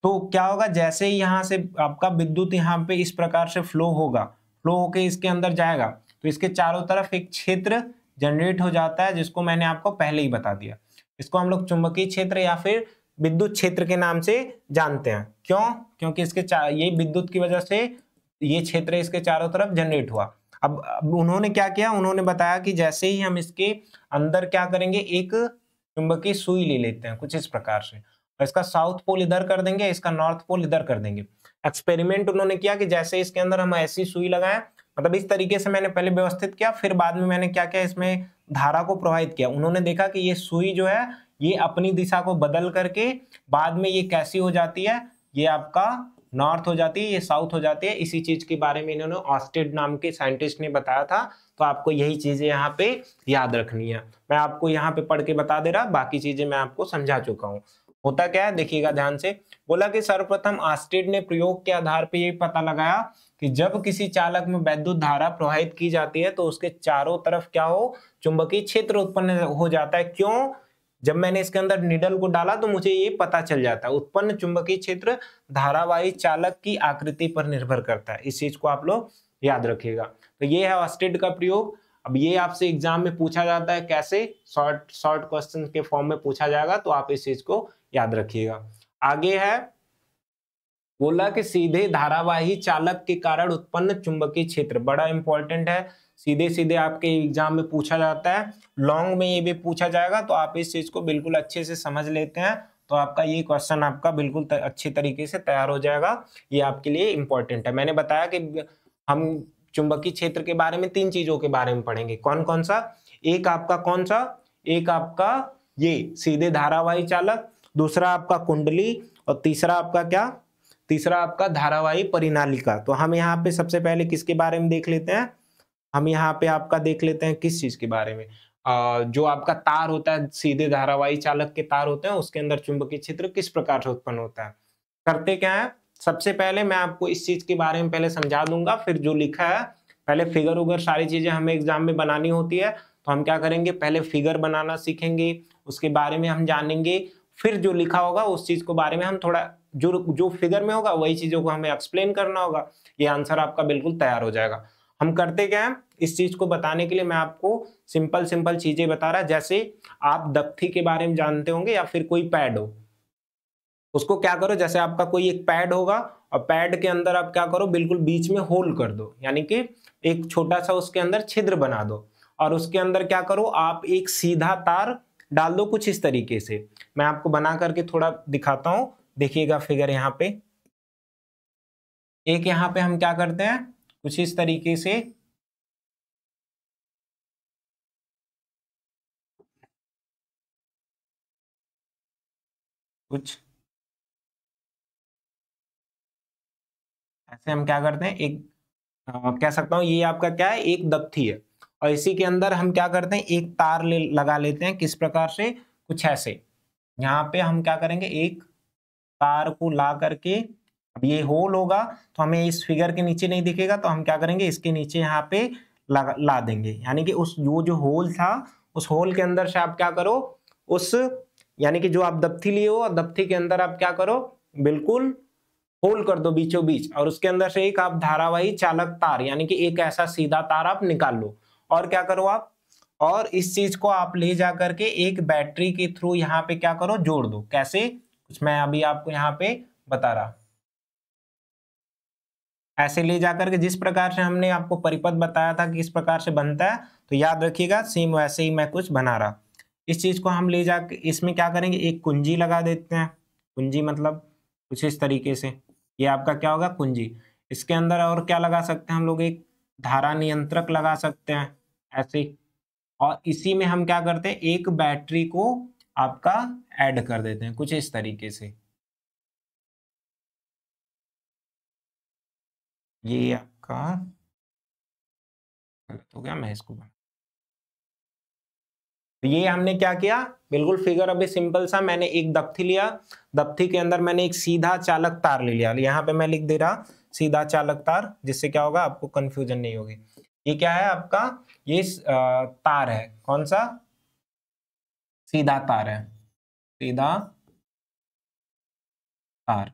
तो क्या होगा, जैसे ही यहां से आपका विद्युत यहाँ पे इस प्रकार से फ्लो होगा, फ्लो होके इसके अंदर जाएगा तो इसके चारों तरफ एक क्षेत्र जनरेट हो जाता है, जिसको मैंने आपको पहले ही बता दिया। इसको हम लोग चुंबकीय क्षेत्र या फिर विद्युत क्षेत्र के नाम से जानते हैं। क्यों? क्योंकि इसके ये विद्युत की वजह से ये क्षेत्र इसके चारों तरफ जनरेट हुआ। अब उन्होंने क्या किया, उन्होंने बताया कि जैसे ही हम इसके अंदर क्या करेंगे, एक चुंबकीय सुई ले लेते हैं कुछ इस प्रकार से, और इसका साउथ पोल इधर कर देंगे, इसका नॉर्थ पोल इधर कर देंगे। एक्सपेरिमेंट उन्होंने किया कि जैसे इसके अंदर हम ऐसी सुई लगाएं, मतलब इस तरीके से मैंने पहले व्यवस्थित किया, फिर बाद में मैंने क्या किया, इसमें धारा को प्रवाहित किया। उन्होंने देखा कि ये सुई जो है ये अपनी दिशा को बदल करके बाद में ये कैसी हो जाती है, ये आपका नॉर्थ हो जाती है, ये साउथ हो जाती है। इसी चीज के बारे में इन्होंने ऑस्टेड नाम के साइंटिस्ट ने बताया था। तो आपको यही चीजें यहाँ पे याद रखनी है। मैं आपको यहाँ पे पढ़ के बता दे रहा, बाकी चीजें मैं आपको समझा चुका हूँ। होता क्या है देखिएगा ध्यान से। बोला कि सर्वप्रथम ऑस्टेड ने प्रयोग के आधार पर ये पता लगाया कि जब किसी चालक में वैद्युत धारा प्रवाहित की जाती है तो उसके चारों तरफ क्या हो, चुंबकीय क्षेत्र उत्पन्न हो जाता है। क्यों? जब मैंने इसके अंदर निडल को डाला तो मुझे ये पता चल जाता है उत्पन्न चुंबकीय क्षेत्र धारावाही चालक की आकृति पर निर्भर करता है। इस चीज को आप लोग याद रखिएगा। तो ये है ऑस्टेड का प्रयोग। अब ये आपसे एग्जाम में पूछा जाता है, कैसे शॉर्ट क्वेश्चन के फॉर्म में पूछा जाएगा, तो आप इस चीज को याद रखिएगा। आगे है, बोला कि सीधे धारावाही चालक के कारण उत्पन्न चुंबकीय क्षेत्र, बड़ा इंपॉर्टेंट है, सीधे सीधे आपके एग्जाम में पूछा जाता है, लॉन्ग में ये भी पूछा जाएगा। तो आप इस चीज को बिल्कुल अच्छे से समझ लेते हैं तो आपका ये क्वेश्चन आपका बिल्कुल अच्छी तरीके से तैयार हो जाएगा। ये आपके लिए इंपॉर्टेंट है। मैंने बताया कि हम चुंबकीय क्षेत्र के बारे में 3 चीजों के बारे में पढ़ेंगे। कौन कौन सा? एक आपका कौन सा, एक आपका ये सीधे धारावाही चालक, दूसरा आपका कुंडली, और तीसरा आपका क्या, तीसरा आपका धारावाही परिनालिका। तो हम यहाँ पे सबसे पहले किसके बारे में देख लेते हैं, हम यहाँ पे आपका देख लेते हैं किस चीज के बारे में, जो आपका तार होता है, सीधे धारावाही चालक के तार होते हैं, उसके अंदर चुंबकीय क्षेत्र किस प्रकार से उत्पन्न होता है। करते क्या है, सबसे पहले मैं आपको इस चीज के बारे में पहले समझा दूंगा, फिर जो लिखा है पहले फिगर उगर सारी चीजें हमें एग्जाम में बनानी होती है। तो हम क्या करेंगे, पहले फिगर बनाना सीखेंगे, उसके बारे में हम जानेंगे, फिर जो लिखा होगा उस चीज के बारे में हम थोड़ा जो फिगर में होगा वही चीजों को हमें एक्सप्लेन करना होगा। ये आंसर आपका बिल्कुल तैयार हो जाएगा। हम करते क्या है, इस चीज को बताने के लिए मैं आपको सिंपल चीजें बता रहा। जैसे आप दफ्ती के बारे में जानते होंगे या फिर कोई पैड हो, उसको क्या करो, जैसे आपका कोई एक पैड होगा और पैड के अंदर आप क्या करो, बिल्कुल बीच में होल कर दो, यानी कि एक छोटा सा उसके अंदर छिद्र बना दो, और उसके अंदर क्या करो, आप एक सीधा तार डाल दो कुछ इस तरीके से। मैं आपको बना करके थोड़ा दिखाता हूं, देखिएगा फिगर यहाँ पे। एक यहाँ पे हम क्या करते हैं, कुछ इस तरीके से कुछ ऐसे हम क्या करते हैं, एक कह सकता हूं ये आपका क्या है, एक दफ्ती है, और इसी के अंदर हम क्या करते हैं, एक तार लगा लेते हैं। किस प्रकार से, कुछ ऐसे। यहाँ पे हम क्या करेंगे, एक तार को ला करके, अब ये होल होगा तो हमें इस फिगर के नीचे नहीं दिखेगा, तो हम क्या करेंगे, इसके नीचे यहाँ पे ला देंगे। यानी कि उस जो होल था, उस होल के अंदर से आप क्या करो, उस यानी कि जो आप दफ्ती लिए हो, दफ्ती के अंदर आप क्या करो, बिल्कुल होल कर दो बीचों बीच, और उसके अंदर से एक आप धारावाही चालक तार यानी कि एक ऐसा सीधा तार आप निकाल लो। और क्या करो आप, और इस चीज को आप ले जा करके एक बैटरी के थ्रू यहाँ पे क्या करो, जोड़ दो। कैसे, कुछ मैं अभी आपको यहाँ पे बता रहा। ऐसे ले जाकर के जिस प्रकार से हमने आपको परिपथ बताया था कि इस प्रकार से बनता है, तो याद रखिएगा सेम वैसे ही मैं कुछ बना रहा। इस चीज को हम ले जाकर इसमें क्या करेंगे, एक कुंजी लगा देते हैं। कुंजी मतलब कुछ इस तरीके से, ये आपका क्या होगा, कुंजी। इसके अंदर और क्या लगा सकते हैं हम लोग, एक धारा नियंत्रक लगा सकते हैं ऐसे। और इसी में हम क्या करते हैं, एक बैटरी को आपका ऐड कर देते हैं कुछ इस तरीके से। ये आपका गलत हो गया, मैं इसको तो ये हमने क्या किया, बिल्कुल फिगर अभी सिंपल सा, मैंने एक दफ्ती लिया, दफ्ती के अंदर मैंने एक सीधा चालक तार ले लिया। यहाँ पे मैं लिख दे रहा सीधा चालक तार, जिससे क्या होगा, आपको कंफ्यूजन नहीं होगी। ये क्या है आपका, ये तार है, कौन सा, सीधा तार है, सीधा तार।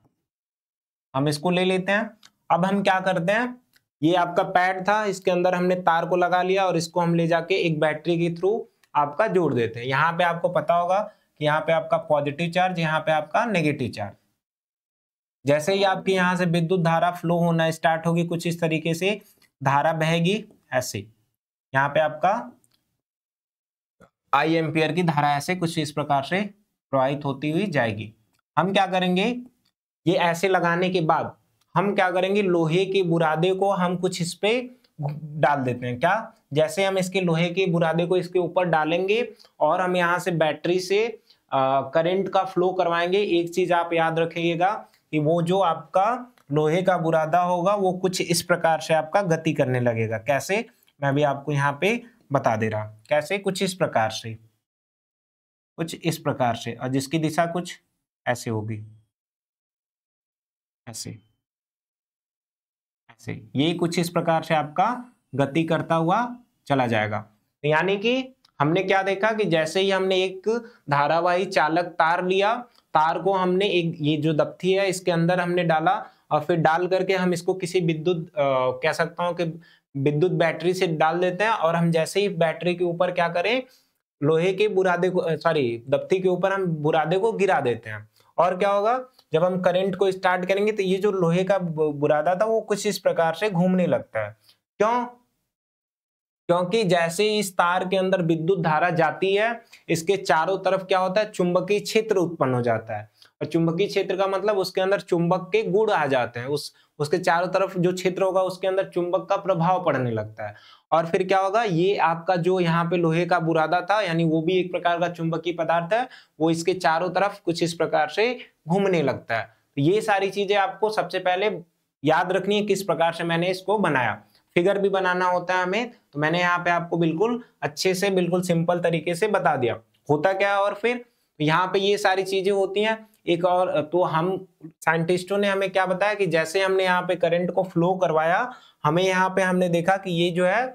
हम इसको ले लेते हैं। अब हम क्या करते हैं, ये आपका पैड था, इसके अंदर हमने तार को लगा लिया और इसको हम ले जाके एक बैटरी के थ्रू आपका जोड़ देते हैं। यहाँ पे आपको पता होगा कि यहाँ पे आपका पॉजिटिव चार्ज, यहाँ पे आपका नेगेटिव चार्ज। जैसे ही आपकी यहाँ से विद्युत धारा फ्लो होना स्टार्ट होगी, कुछ इस तरीके से धारा बहेगी ऐसे, यहाँ पे आपका आई एम्पियर की धारा ऐसे कुछ इस प्रकार से प्रवाहित होती हुई जाएगी। हम क्या करेंगे, ये ऐसे लगाने के बाद हम क्या करेंगे, लोहे के बुरादे को हम कुछ इस पे डाल देते हैं। क्या, जैसे हम इसके लोहे के बुरादे को इसके ऊपर डालेंगे और हम यहाँ से बैटरी से करंट का फ्लो करवाएंगे। एक चीज आप याद रखिएगा कि वो जो आपका लोहे का बुरादा होगा वो कुछ इस प्रकार से आपका गति करने लगेगा। कैसे, मैं भी आपको यहाँ पे बता दे रहा, कैसे, कुछ इस प्रकार से, कुछ इस प्रकार से, और जिसकी दिशा कुछ ऐसे होगी, ऐसे ऐसे, ये कुछ इस प्रकार से आपका गति करता हुआ चला जाएगा। यानी कि हमने क्या देखा कि जैसे ही हमने एक धारावाही चालक तार लिया, तार को हमने एक ये जो दफ्ती है इसके अंदर हमने डाला, और फिर डाल करके हम इसको किसी विद्युत कह सकता हूं कि विद्युत बैटरी से डाल देते हैं, और हम जैसे ही बैटरी के ऊपर क्या करें, लोहे के बुरादे को सॉरी दफ्ती के ऊपर हम बुरादे को गिरा देते हैं। और क्या होगा, जब हम करंट को स्टार्ट करेंगे तो ये जो लोहे का बुरादा था वो कुछ इस प्रकार से घूमने लगता है। क्यों, क्योंकि जैसे इस तार के अंदर विद्युत धारा जाती है, इसके चारों तरफ क्या होता है, चुंबकीय क्षेत्र उत्पन्न हो जाता है। और चुंबकीय क्षेत्र का मतलब उसके अंदर चुंबक के गुण आ जाते हैं, उसके चारों तरफ जो क्षेत्र होगा उसके अंदर चुंबक का प्रभाव पड़ने लगता है। और फिर क्या होगा, ये आपका जो यहाँ पे लोहे का बुरादा था, यानी वो भी एक प्रकार का चुंबकीय पदार्थ है, वो इसके चारों तरफ कुछ इस प्रकार से घूमने लगता है। तो ये सारी चीजें आपको सबसे पहले याद रखनी है, किस प्रकार से मैंने इसको बनाया। फिगर भी बनाना होता है हमें, तो मैंने यहाँ पे आपको बिल्कुल अच्छे से बिल्कुल सिंपल तरीके से बता दिया होता क्या है। और फिर यहाँ पे ये सारी चीजें होती हैं। एक और तो हम साइंटिस्टों ने हमें क्या बताया कि जैसे हमने यहाँ पे करंट को फ्लो करवाया, हमें यहाँ पे हमने देखा कि ये जो है,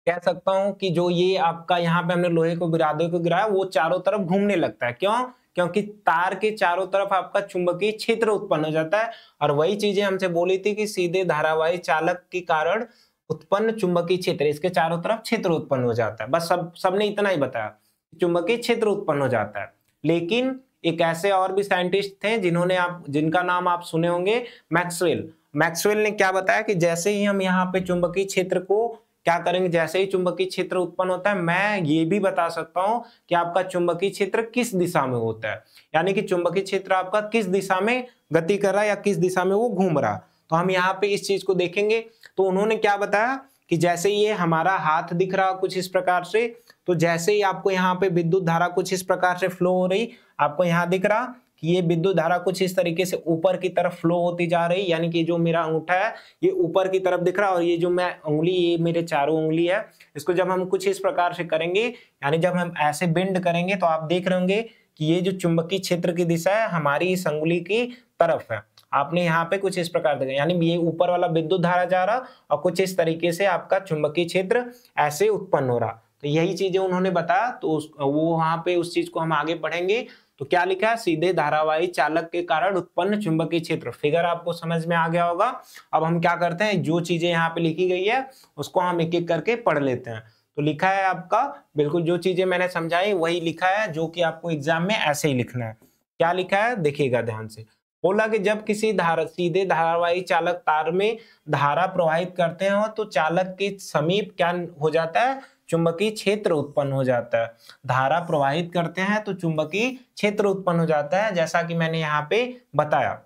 कह सकता हूं कि जो ये आपका यहाँ पे हमने लोहे को बुरादे को गिराया, वो चारों तरफ घूमने लगता है। क्यों, क्योंकि तार के चारों तरफ आपका चुंबकीय क्षेत्र उत्पन्न हो जाता है। और वही चीजें हमसे बोली थी कि सीधे धारावाही चालक के कारण उत्पन्न चुंबकीय क्षेत्र, इसके चारों तरफ क्षेत्र उत्पन्न हो जाता है। बस सबने इतना ही बताया, चुंबकीय क्षेत्र उत्पन्न हो जाता है। लेकिन एक ऐसे और भी साइंटिस्ट थे जिनका नाम आप सुने होंगे, मैक्सवेल। मैक्सवेल ने क्या बताया कि जैसे ही हम यहाँ पे चुंबकीय क्षेत्र को क्या करेंगे, जैसे ही चुंबकीय क्षेत्र उत्पन्न होता है मैं ये भी बता सकता हूं कि आपका चुंबकीय क्षेत्र किस दिशा में होता है, यानी कि चुंबकीय क्षेत्र आपका किस दिशा में गति कर रहा है या किस दिशा में वो घूम रहा है। तो हम यहाँ पे इस चीज को देखेंगे। तो उन्होंने क्या बताया कि जैसे ये हमारा हाथ दिख रहा कुछ इस प्रकार से, तो जैसे ही आपको यहाँ पे विद्युत धारा कुछ इस प्रकार से फ्लो हो रही, आपको यहाँ दिख रहा कि ये विद्युत धारा कुछ इस तरीके से ऊपर की तरफ फ्लो होती जा रही, यानी कि जो मेरा अंगूठा है ये ऊपर की तरफ दिख रहा, और ये जो मैं उंगली, ये मेरे चारों उंगली है, इसको जब हम कुछ इस प्रकार से करेंगे, यानी जब हम ऐसे बेंड करेंगे तो आप देख रहे होंगे कि ये जो चुंबकीय क्षेत्र की दिशा है हमारी इस अंगुली की तरफ है। आपने यहाँ पे कुछ इस प्रकार देखा, यानी ये ऊपर वाला विद्युत धारा जा रहा और कुछ इस तरीके से आपका चुंबकीय क्षेत्र ऐसे उत्पन्न हो रहा। तो यही चीजें उन्होंने बताया, तो वो वहां पे उस चीज को हम आगे पढ़ेंगे। तो क्या लिखा है, सीधे धारावाही चालक के कारण उत्पन्न चुंबकीय क्षेत्र। फिगर आपको समझ में आ गया होगा। अब हम क्या करते हैं, जो चीजें यहाँ पे लिखी गई है उसको हम एक एक करके पढ़ लेते हैं। तो लिखा है आपका, बिल्कुल जो चीजें मैंने समझाई वही लिखा है, जो कि आपको एग्जाम में ऐसे ही लिखना है। क्या लिखा है देखिएगा ध्यान से। बोला कि जब किसी सीधे धारावाही चालक तार में धारा प्रवाहित करते हो तो चालक के समीप क्या हो जाता है, चुंबकीय क्षेत्र उत्पन्न हो जाता है। धारा प्रवाहित करते हैं तो चुंबकीय क्षेत्र उत्पन्न हो जाता है, जैसा कि मैंने यहाँ पे बताया।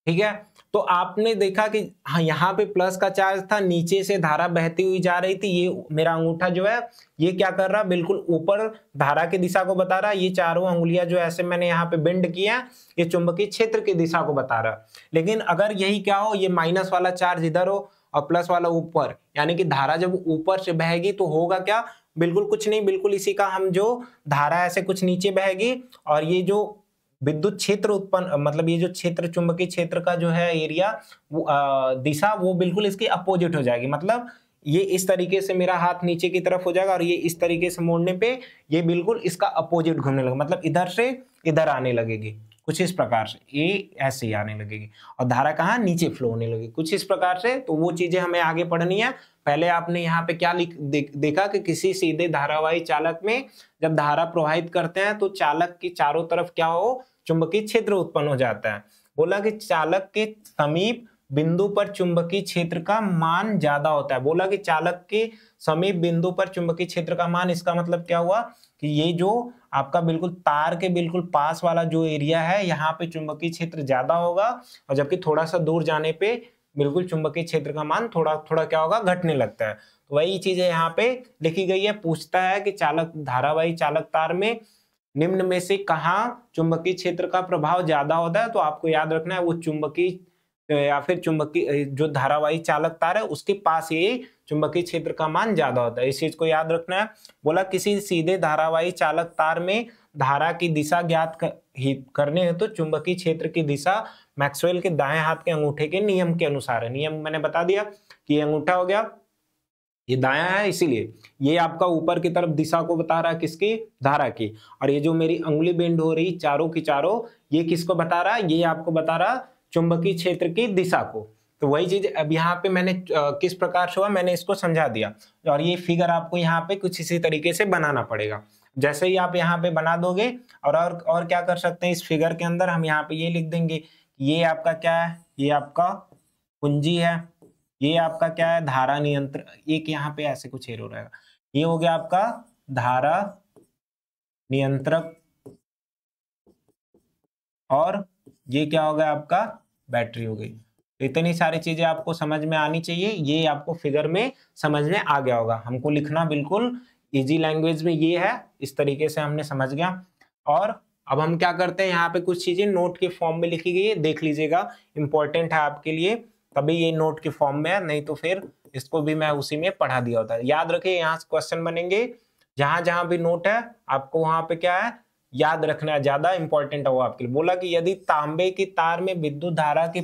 ठीक है, तो आपने देखा कि हाँ यहाँ पे प्लस का चार्ज था, नीचे से धारा बहती हुई जा रही थी, ये मेरा अंगूठा जो है ये क्या कर रहा, बिल्कुल ऊपर धारा की दिशा को बता रहा। ये चारों अंगुलियां जो ऐसे मैंने यहाँ पे बेंड किया, ये चुंबकीय क्षेत्र की दिशा को बता रहा। लेकिन अगर यही क्या हो, ये माइनस वाला चार्ज इधर हो और प्लस वाला ऊपर, यानी कि धारा जब ऊपर से बहेगी तो होगा क्या, बिल्कुल कुछ नहीं, बिल्कुल इसी का हम जो धारा ऐसे कुछ नीचे बहेगी और ये जो विद्युत क्षेत्र उत्पन्न, मतलब ये जो क्षेत्र चुंबकीय क्षेत्र का जो है एरिया, वो दिशा वो बिल्कुल इसकी अपोजिट हो जाएगी। मतलब ये इस तरीके से मेरा हाथ नीचे की तरफ हो जाएगा और ये इस तरीके से मोड़ने पे ये बिल्कुल इसका अपोजिट घूमने लगेगा, मतलब इधर से इधर आने लगेगी कुछ इस प्रकार से, ये ऐसे ही आने लगेगी और धारा कहाँ नीचे फ्लो होने लगेगी कुछ इस प्रकार से। तो वो चीजें हमें आगे पढ़नी है। पहले आपने यहाँ पे क्या देखा कि किसी सीधे धारावाही चालक में जब धारा प्रवाहित करते हैं तो चालक की चारों तरफ क्या हो, चुंबकीय क्षेत्र उत्पन्न हो जाता है। बोला कि चालक के समीप बिंदु पर चुंबकीय क्षेत्र का मान ज्यादा होता है। बोला कि चालक के समीप बिंदु पर चुंबकीय क्षेत्र का मान, इसका मतलब क्या हुआ कि ये जो आपका बिल्कुल तार के बिल्कुल पास वाला जो एरिया है यहाँ पे चुंबकीय क्षेत्र ज्यादा होगा, और जबकि थोड़ा सा दूर जाने पे बिल्कुल चुंबकीय क्षेत्र का मान थोड़ा थोड़ा क्या होगा, घटने लगता है। तो वही चीजें यहाँ पे लिखी गई है। पूछता है कि चालक धारावाही चालक तार में निम्न में से कहाँ चुंबकीय क्षेत्र का प्रभाव ज्यादा होता है, तो आपको याद रखना है वो चुंबकीय या फिर चुंबकीय जो धारावाही चालक तार है उसके पास ये चुंबकीय क्षेत्र का मान ज्यादा होता है, इस चीज को याद रखना है। बोला किसी सीधे धारावाही चालक तार में धारा की दिशा ज्ञात करने हेतु तो चुंबकीय क्षेत्र की दिशा मैक्सवेल के दाएं हाथ के अंगूठे के नियम के अनुसार है। नियम मैंने बता दिया कि ये अंगूठा हो गया, ये दायां है, इसीलिए ये आपका ऊपर की तरफ दिशा को बता रहा है, किसकी, धारा की। और ये जो मेरी अंगुली बेंड हो रही चारों की चारों, ये किसको बता रहा है, ये आपको बता रहा चुंबकीय क्षेत्र की दिशा को। तो वही चीज अब यहाँ पे मैंने किस प्रकार से हुआ मैंने इसको समझा दिया। और ये फिगर आपको यहाँ पे कुछ इसी तरीके से बनाना पड़ेगा। जैसे ही आप यहाँ पे बना दोगे और क्या कर सकते हैं, इस फिगर के अंदर हम यहाँ पे ये लिख देंगे, ये आपका क्या है, ये आपका कुंजी है, ये आपका क्या है, धारा नियंत्रक। एक यहाँ पे ऐसे कुछ एरो रहेगा, ये हो गया आपका धारा नियंत्रक, और ये क्या हो गया आपका बैटरी हो गई। तो इतनी सारी चीजें आपको समझ में आनी चाहिए, ये आपको फिगर में समझ में आ गया होगा। हमको लिखना बिल्कुल इजी लैंग्वेज में ये है, इस तरीके से हमने समझ गया। और अब हम क्या करते हैं, यहाँ पे कुछ चीजें नोट के फॉर्म में लिखी गई है, देख लीजिएगा, इंपॉर्टेंट है आपके लिए, तभी ये नोट के फॉर्म में है, नहीं तो फिर इसको भी मैं उसी में पढ़ा दिया होता है। याद रखिए, यहाँ से क्वेश्चन बनेंगे, जहां जहां भी नोट है आपको वहां पे क्या है याद रखना है, ज्यादा इंपॉर्टेंट है वो आपके लिए। बोला कि यदि तांबे की तार में विद्युत धारा के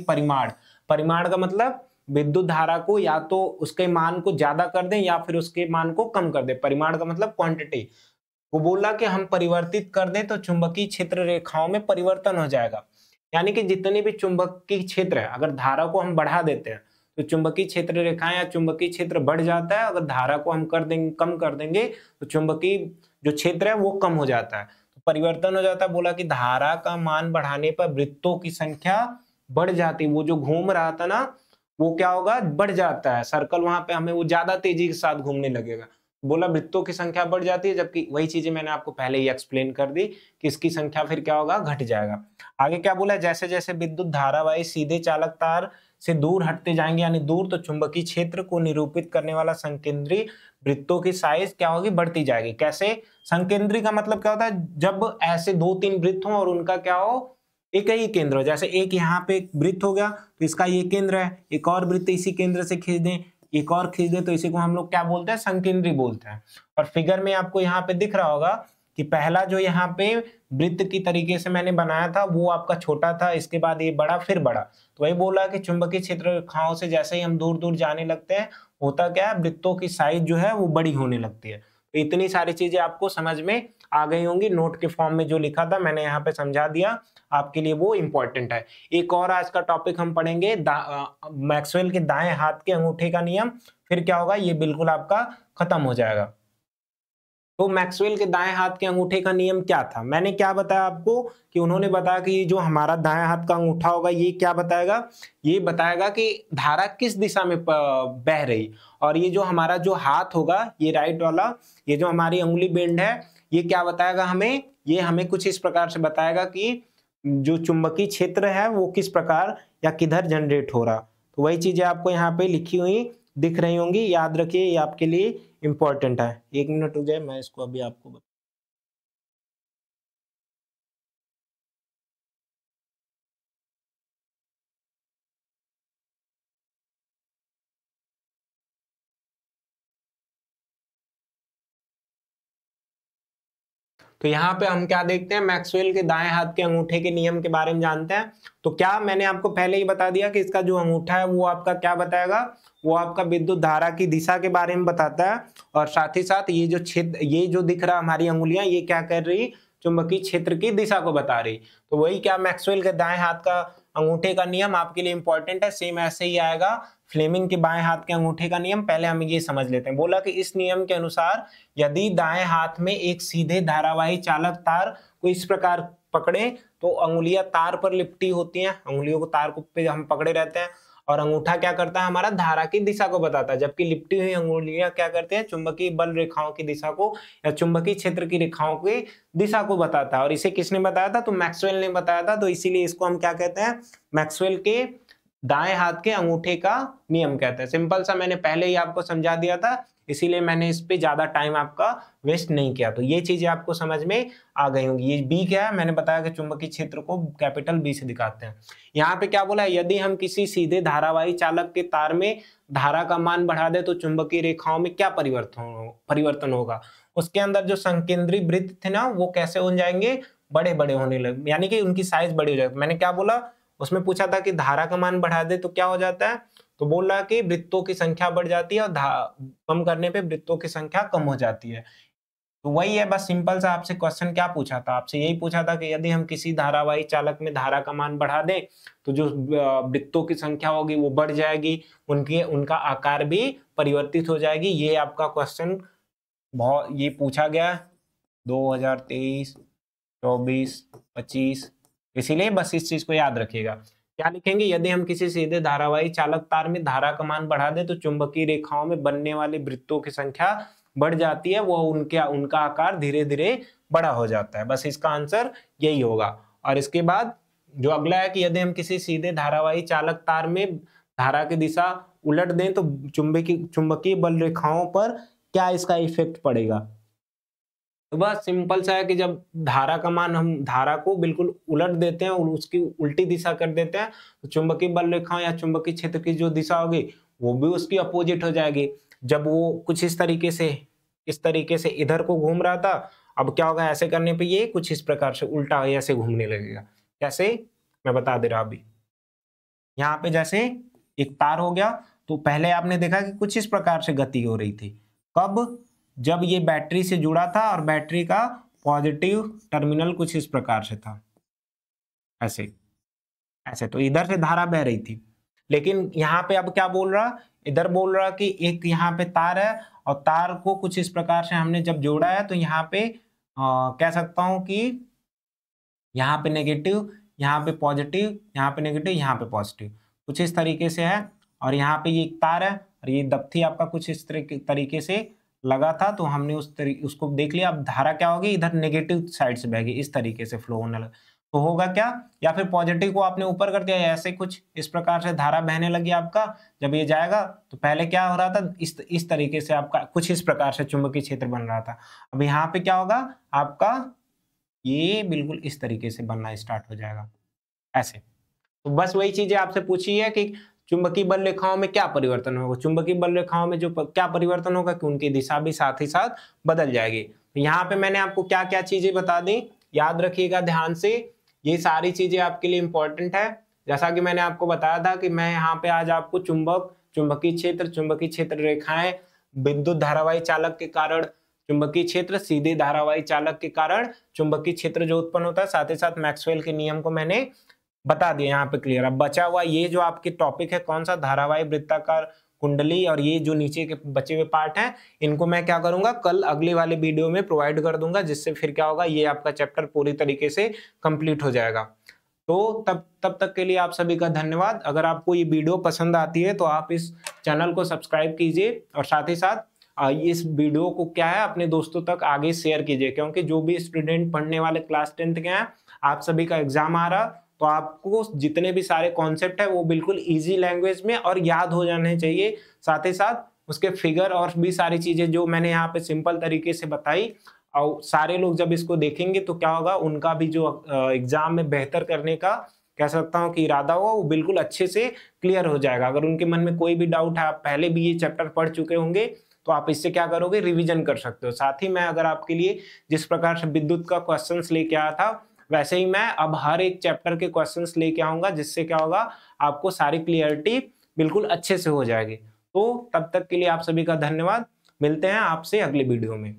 परिमाण का मतलब विद्युत धारा को या तो उसके मान को ज्यादा कर दें या फिर उसके मान को कम कर दें, परिमाण का मतलब क्वांटिटी। वो बोला कि हम परिवर्तित कर दें तो चुंबकीय क्षेत्र रेखाओं में परिवर्तन हो जाएगा, यानी कि जितने भी चुंबकीय क्षेत्र है, अगर धारा को हम बढ़ा देते हैं तो चुंबकीय क्षेत्र रेखाएं या चुंबकीय क्षेत्र बढ़ जाता है, अगर धारा को हम कम कर देंगे तो चुंबकीय जो क्षेत्र है वो कम हो जाता है, तो परिवर्तन हो जाता है। बोला कि धारा का मान बढ़ाने पर वृत्तों की संख्या बढ़ जाती, वो जो घूम रहा था ना वो क्या होगा, बढ़ जाता है, सर्कल वहां पे हमें वो ज्यादा तेजी के साथ घूमने लगेगा। बोला वृत्तों की संख्या बढ़ जाती है, जबकि वही चीजें मैंने आपको पहले ही एक्सप्लेन कर दी कि इसकी संख्या फिर क्या होगा, घट जाएगा। आगे क्या बोला, जैसे जैसे विद्युत धारावाही सीधे चालक तार से दूर हटते जाएंगे यानी दूर, तो चुंबकीय क्षेत्र को निरूपित करने वाला संकेंद्री वृत्तों की साइज क्या होगी, बढ़ती जाएगी। कैसे, संकेंद्री का मतलब क्या होता है, जब ऐसे 2-3 वृत्त हो और उनका क्या हो, एक ही केंद्र हो। जैसे एक यहाँ पे एक वृत्त हो गया तो इसका ये केंद्र है, एक और वृत्त इसी केंद्र से खींच दें, एक और खींच दें, तो इसी को हम लोग क्या बोलते हैं, संकेंद्री बोलते हैं। और फिगर में आपको यहाँ पे दिख रहा होगा कि पहला जो यहाँ पे वृत्त की तरीके से मैंने बनाया था वो आपका छोटा था, इसके बाद ये बड़ा, फिर बड़ा। तो वही बोला कि चुंबकीय क्षेत्र रेखाओं से जैसे ही हम दूर दूर जाने लगते हैं, होता क्या है, वृत्तों की साइज जो है वो बड़ी होने लगती है। तो इतनी सारी चीजें आपको समझ में आ गई होंगी। नोट के फॉर्म में जो लिखा था मैंने यहाँ पे समझा दिया आपके लिए, वो इंपॉर्टेंट है। एक और आज का टॉपिक हम पढ़ेंगे मैक्सवेल के दाएं हाथ के अंगूठे का नियम, फिर क्या होगा, ये बिल्कुल आपका खत्म हो जाएगा। तो मैक्सवेल के दाएं हाथ के अंगूठे का नियम क्या था, मैंने क्या बताया आपको कि उन्होंने बताया कि जो हमारा दाएं हाथ का अंगूठा होगा ये क्या बताएगा, ये बताएगा कि धारा किस दिशा में बह रही, और ये जो हमारा जो हाथ होगा ये राइट वाला, ये जो हमारी उंगली बेंड है, ये क्या बताएगा हमें, ये हमें कुछ इस प्रकार से बताएगा कि जो चुंबकीय क्षेत्र है वो किस प्रकार या किधर जनरेट हो रहा। तो वही चीजें आपको यहाँ पे लिखी हुई दिख रही होंगी, याद रखिए, ये आपके लिए इंपॉर्टेंट है। 1 मिनट रुक जाए, मैं इसको अभी आपको तो यहाँ पे हम क्या देखते हैं, मैक्सवेल के दाएं हाथ के अंगूठे के नियम के बारे में जानते हैं। तो क्या मैंने आपको पहले ही बता दिया कि इसका जो अंगूठा है वो आपका क्या बताएगा, वो आपका विद्युत धारा की दिशा के बारे में बताता है, और साथ ही साथ ये जो क्षेत्र, ये जो दिख रहा हमारी अंगुलियां, ये क्या कर रही, चुंबकीय क्षेत्र की दिशा को बता रही। तो वही क्या, मैक्सवेल के दाएं हाथ का अंगूठे का नियम आपके लिए इंपॉर्टेंट है। सेम ऐसे ही आएगा फ्लेमिंग के बाएं हाथ के अंगूठे का नियम। पहले हम ये समझ लेते हैं। बोला कि इस नियम के अनुसार यदि दाएं हाथ में एक सीधे धारावाही चालक तार को इस प्रकार पकड़े तो अंगुलियां तार पर लिपटी होती हैं, अंगुलियों को तार को पे हम पकड़े रहते हैं, और अंगूठा क्या करता है, हमारा धारा की दिशा को बताता है, जबकि लिपटी हुई अंगुलियां क्या करते हैं, चुंबकीय बल रेखाओं की दिशा को या चुंबकीय क्षेत्र की रेखाओं की दिशा को बताता है। और इसे किसने बताया था, तो मैक्सवेल ने बताया था। तो इसीलिए इसको हम क्या कहते हैं, मैक्सवेल के दाएं हाथ के अंगूठे का नियम कहते हैं। सिंपल सा, मैंने पहले ही आपको समझा दिया था, इसीलिए मैंने इस पे ज्यादा टाइम आपका वेस्ट नहीं किया। तो ये चीजें आपको समझ में आ गई होंगी। ये बी क्या है, मैंने बताया कि चुंबकीय क्षेत्र को कैपिटल बी से दिखाते हैं। यहाँ पे क्या बोला है, यदि हम किसी सीधे धारावाही चालक के तार में धारा का मान बढ़ा दे तो चुंबकीय रेखाओं में क्या परिवर्तन होगा। उसके अंदर जो संकेंद्री वृत्त थे ना, वो कैसे हो जाएंगे, बड़े बड़े होने लगे, यानी कि उनकी साइज बड़ी हो जाएगी। मैंने क्या बोला, उसमें पूछा था कि धारा का मान बढ़ा दे तो क्या हो जाता है, तो बोल रहा है कि वृत्तों की संख्या बढ़ जाती है और कम करने पे वृत्तों की संख्या कम हो जाती है। तो वही है, बस सिंपल सा आपसे क्वेश्चन क्या पूछा था, आपसे यही पूछा था कि यदि हम किसी धारावाही चालक में धारा का मान बढ़ा दें तो जो वृत्तों की संख्या होगी वो बढ़ जाएगी, उनका आकार भी परिवर्तित हो जाएगी। ये आपका क्वेश्चन बहुत ये पूछा गया 2023, 24, 25, इसीलिए बस इस चीज को याद रखिएगा। क्या लिखेंगे, यदि हम किसी सीधे धारावाही चालक तार में धारा का मान बढ़ा दें तो चुंबकीय रेखाओं में बनने वाले वृत्तों की संख्या बढ़ जाती है, वो उनका आकार धीरे धीरे बड़ा हो जाता है। बस इसका आंसर यही होगा। और इसके बाद जो अगला है कि यदि हम किसी सीधे धारावाही चालक तार में धारा की दिशा उलट दें तो चुंबकीय बल रेखाओं पर क्या इसका इफेक्ट पड़ेगा। तो बस सिंपल सा है कि जब धारा का मान, हम धारा को बिल्कुल उलट देते हैं और उसकी उल्टी दिशा कर देते हैं, तो चुंबकीय बल रेखाओं या चुंबकीय क्षेत्र की जो दिशा होगी वो भी उसकी अपोजिट हो जाएगी। जब वो कुछ इस तरीके से इधर को घूम रहा था, अब क्या होगा, ऐसे करने पे ये कुछ इस प्रकार से उल्टा ऐसे घूमने लगेगा। कैसे, मैं बता दे रहा अभी। यहाँ पे जैसे एक तार हो गया, तो पहले आपने देखा कि कुछ इस प्रकार से गति हो रही थी। कब, जब ये बैटरी से जुड़ा था और बैटरी का पॉजिटिव टर्मिनल कुछ इस प्रकार से था, ऐसे ऐसे, तो इधर से धारा बह रही थी। लेकिन यहाँ पे अब क्या बोल रहा, इधर बोल रहा कि एक यहाँ पे तार है और तार को कुछ इस प्रकार से हमने जब जोड़ा है, तो यहाँ पे कह सकता हूं कि यहाँ पे नेगेटिव, यहाँ पे पॉजिटिव, यहाँ पे नेगेटिव, यहाँ पे पॉजिटिव, कुछ इस तरीके से है। और यहाँ पे ये एक तार है और ये दप्ती आपका कुछ इस तरीके से लगा था, तो हमने उसको देख लिया। अब धारा क्या होगी, इधर नेगेटिव साइड से बहेगी, इस तरीके से फ्लो होने लगा, तो होगा क्या, या फिर पॉजिटिव को आपने ऊपर कर दिया, ऐसे कुछ इस प्रकार से धारा बहने लगी आपका। जब ये जाएगा तो पहले क्या हो रहा था, इस तरीके से आपका कुछ इस प्रकार से चुंबकीय क्षेत्र बन रहा था। अब यहाँ पे क्या होगा आपका, ये बिल्कुल इस तरीके से बनना स्टार्ट हो जाएगा ऐसे। तो बस वही चीजें आपसे पूछी है कि चुंबकीय बल रेखाओं में क्या परिवर्तन होगा। चुंबकीय बल रेखाओं में जो क्या परिवर्तन होगा कि उनकी दिशा भी साथ ही साथ बदल जाएगी। तो यहाँ पे मैंने आपको क्या क्या चीजें बता दी, याद रखिएगा ध्यान से, ये सारी चीजें आपके लिए इंपॉर्टेंट है। जैसा कि मैंने आपको बताया था कि मैं यहाँ पे आज आपको चुंबकीय क्षेत्र रेखाएं, विद्युत धारावाही चालक के कारण चुंबकीय क्षेत्र, सीधे धारावाही चालक के कारण चुंबकीय क्षेत्र जो उत्पन्न होता है, साथ ही साथ मैक्सवेल के नियम को मैंने बता दिया यहाँ पे क्लियर। अब बचा हुआ ये जो आपके टॉपिक है कौन सा, धारावाही वृत्ताकार कुंडली, और ये जो नीचे के बचे हुए पार्ट हैं इनको मैं क्या करूंगा, कल अगले वाले वीडियो में प्रोवाइड कर दूंगा, जिससे फिर क्या होगा, ये आपका चैप्टर पूरी तरीके से कंप्लीट हो जाएगा। तो तब तक के लिए आप सभी का धन्यवाद। अगर आपको ये वीडियो पसंद आती है तो आप इस चैनल को सब्सक्राइब कीजिए और साथ ही साथ इस वीडियो को क्या है अपने दोस्तों तक आगे शेयर कीजिए, क्योंकि जो भी स्टूडेंट पढ़ने वाले क्लास 10th के हैं, आप सभी का एग्जाम आ रहा, तो आपको जितने भी सारे कॉन्सेप्ट है वो बिल्कुल इजी लैंग्वेज में और याद हो जाने चाहिए। साथ ही साथ उसके फिगर और भी सारी चीजें जो मैंने यहाँ पे सिंपल तरीके से बताई, और सारे लोग जब इसको देखेंगे तो क्या होगा, उनका भी जो एग्जाम में बेहतर करने का कह सकता हूँ कि इरादा होगा, वो बिल्कुल अच्छे से क्लियर हो जाएगा। अगर उनके मन में कोई भी डाउट है, आप पहले भी ये चैप्टर पढ़ चुके होंगे, तो आप इससे क्या करोगे, रिवीजन कर सकते हो। साथ ही मैं अगर आपके लिए जिस प्रकार से विद्युत का क्वेश्चंस लेके आया था, वैसे ही मैं अब हर एक चैप्टर के क्वेश्चंस लेके आऊंगा, जिससे क्या होगा, आपको सारी क्लियरिटी बिल्कुल अच्छे से हो जाएगी। तो तब तक के लिए आप सभी का धन्यवाद, मिलते हैं आपसे अगले वीडियो में।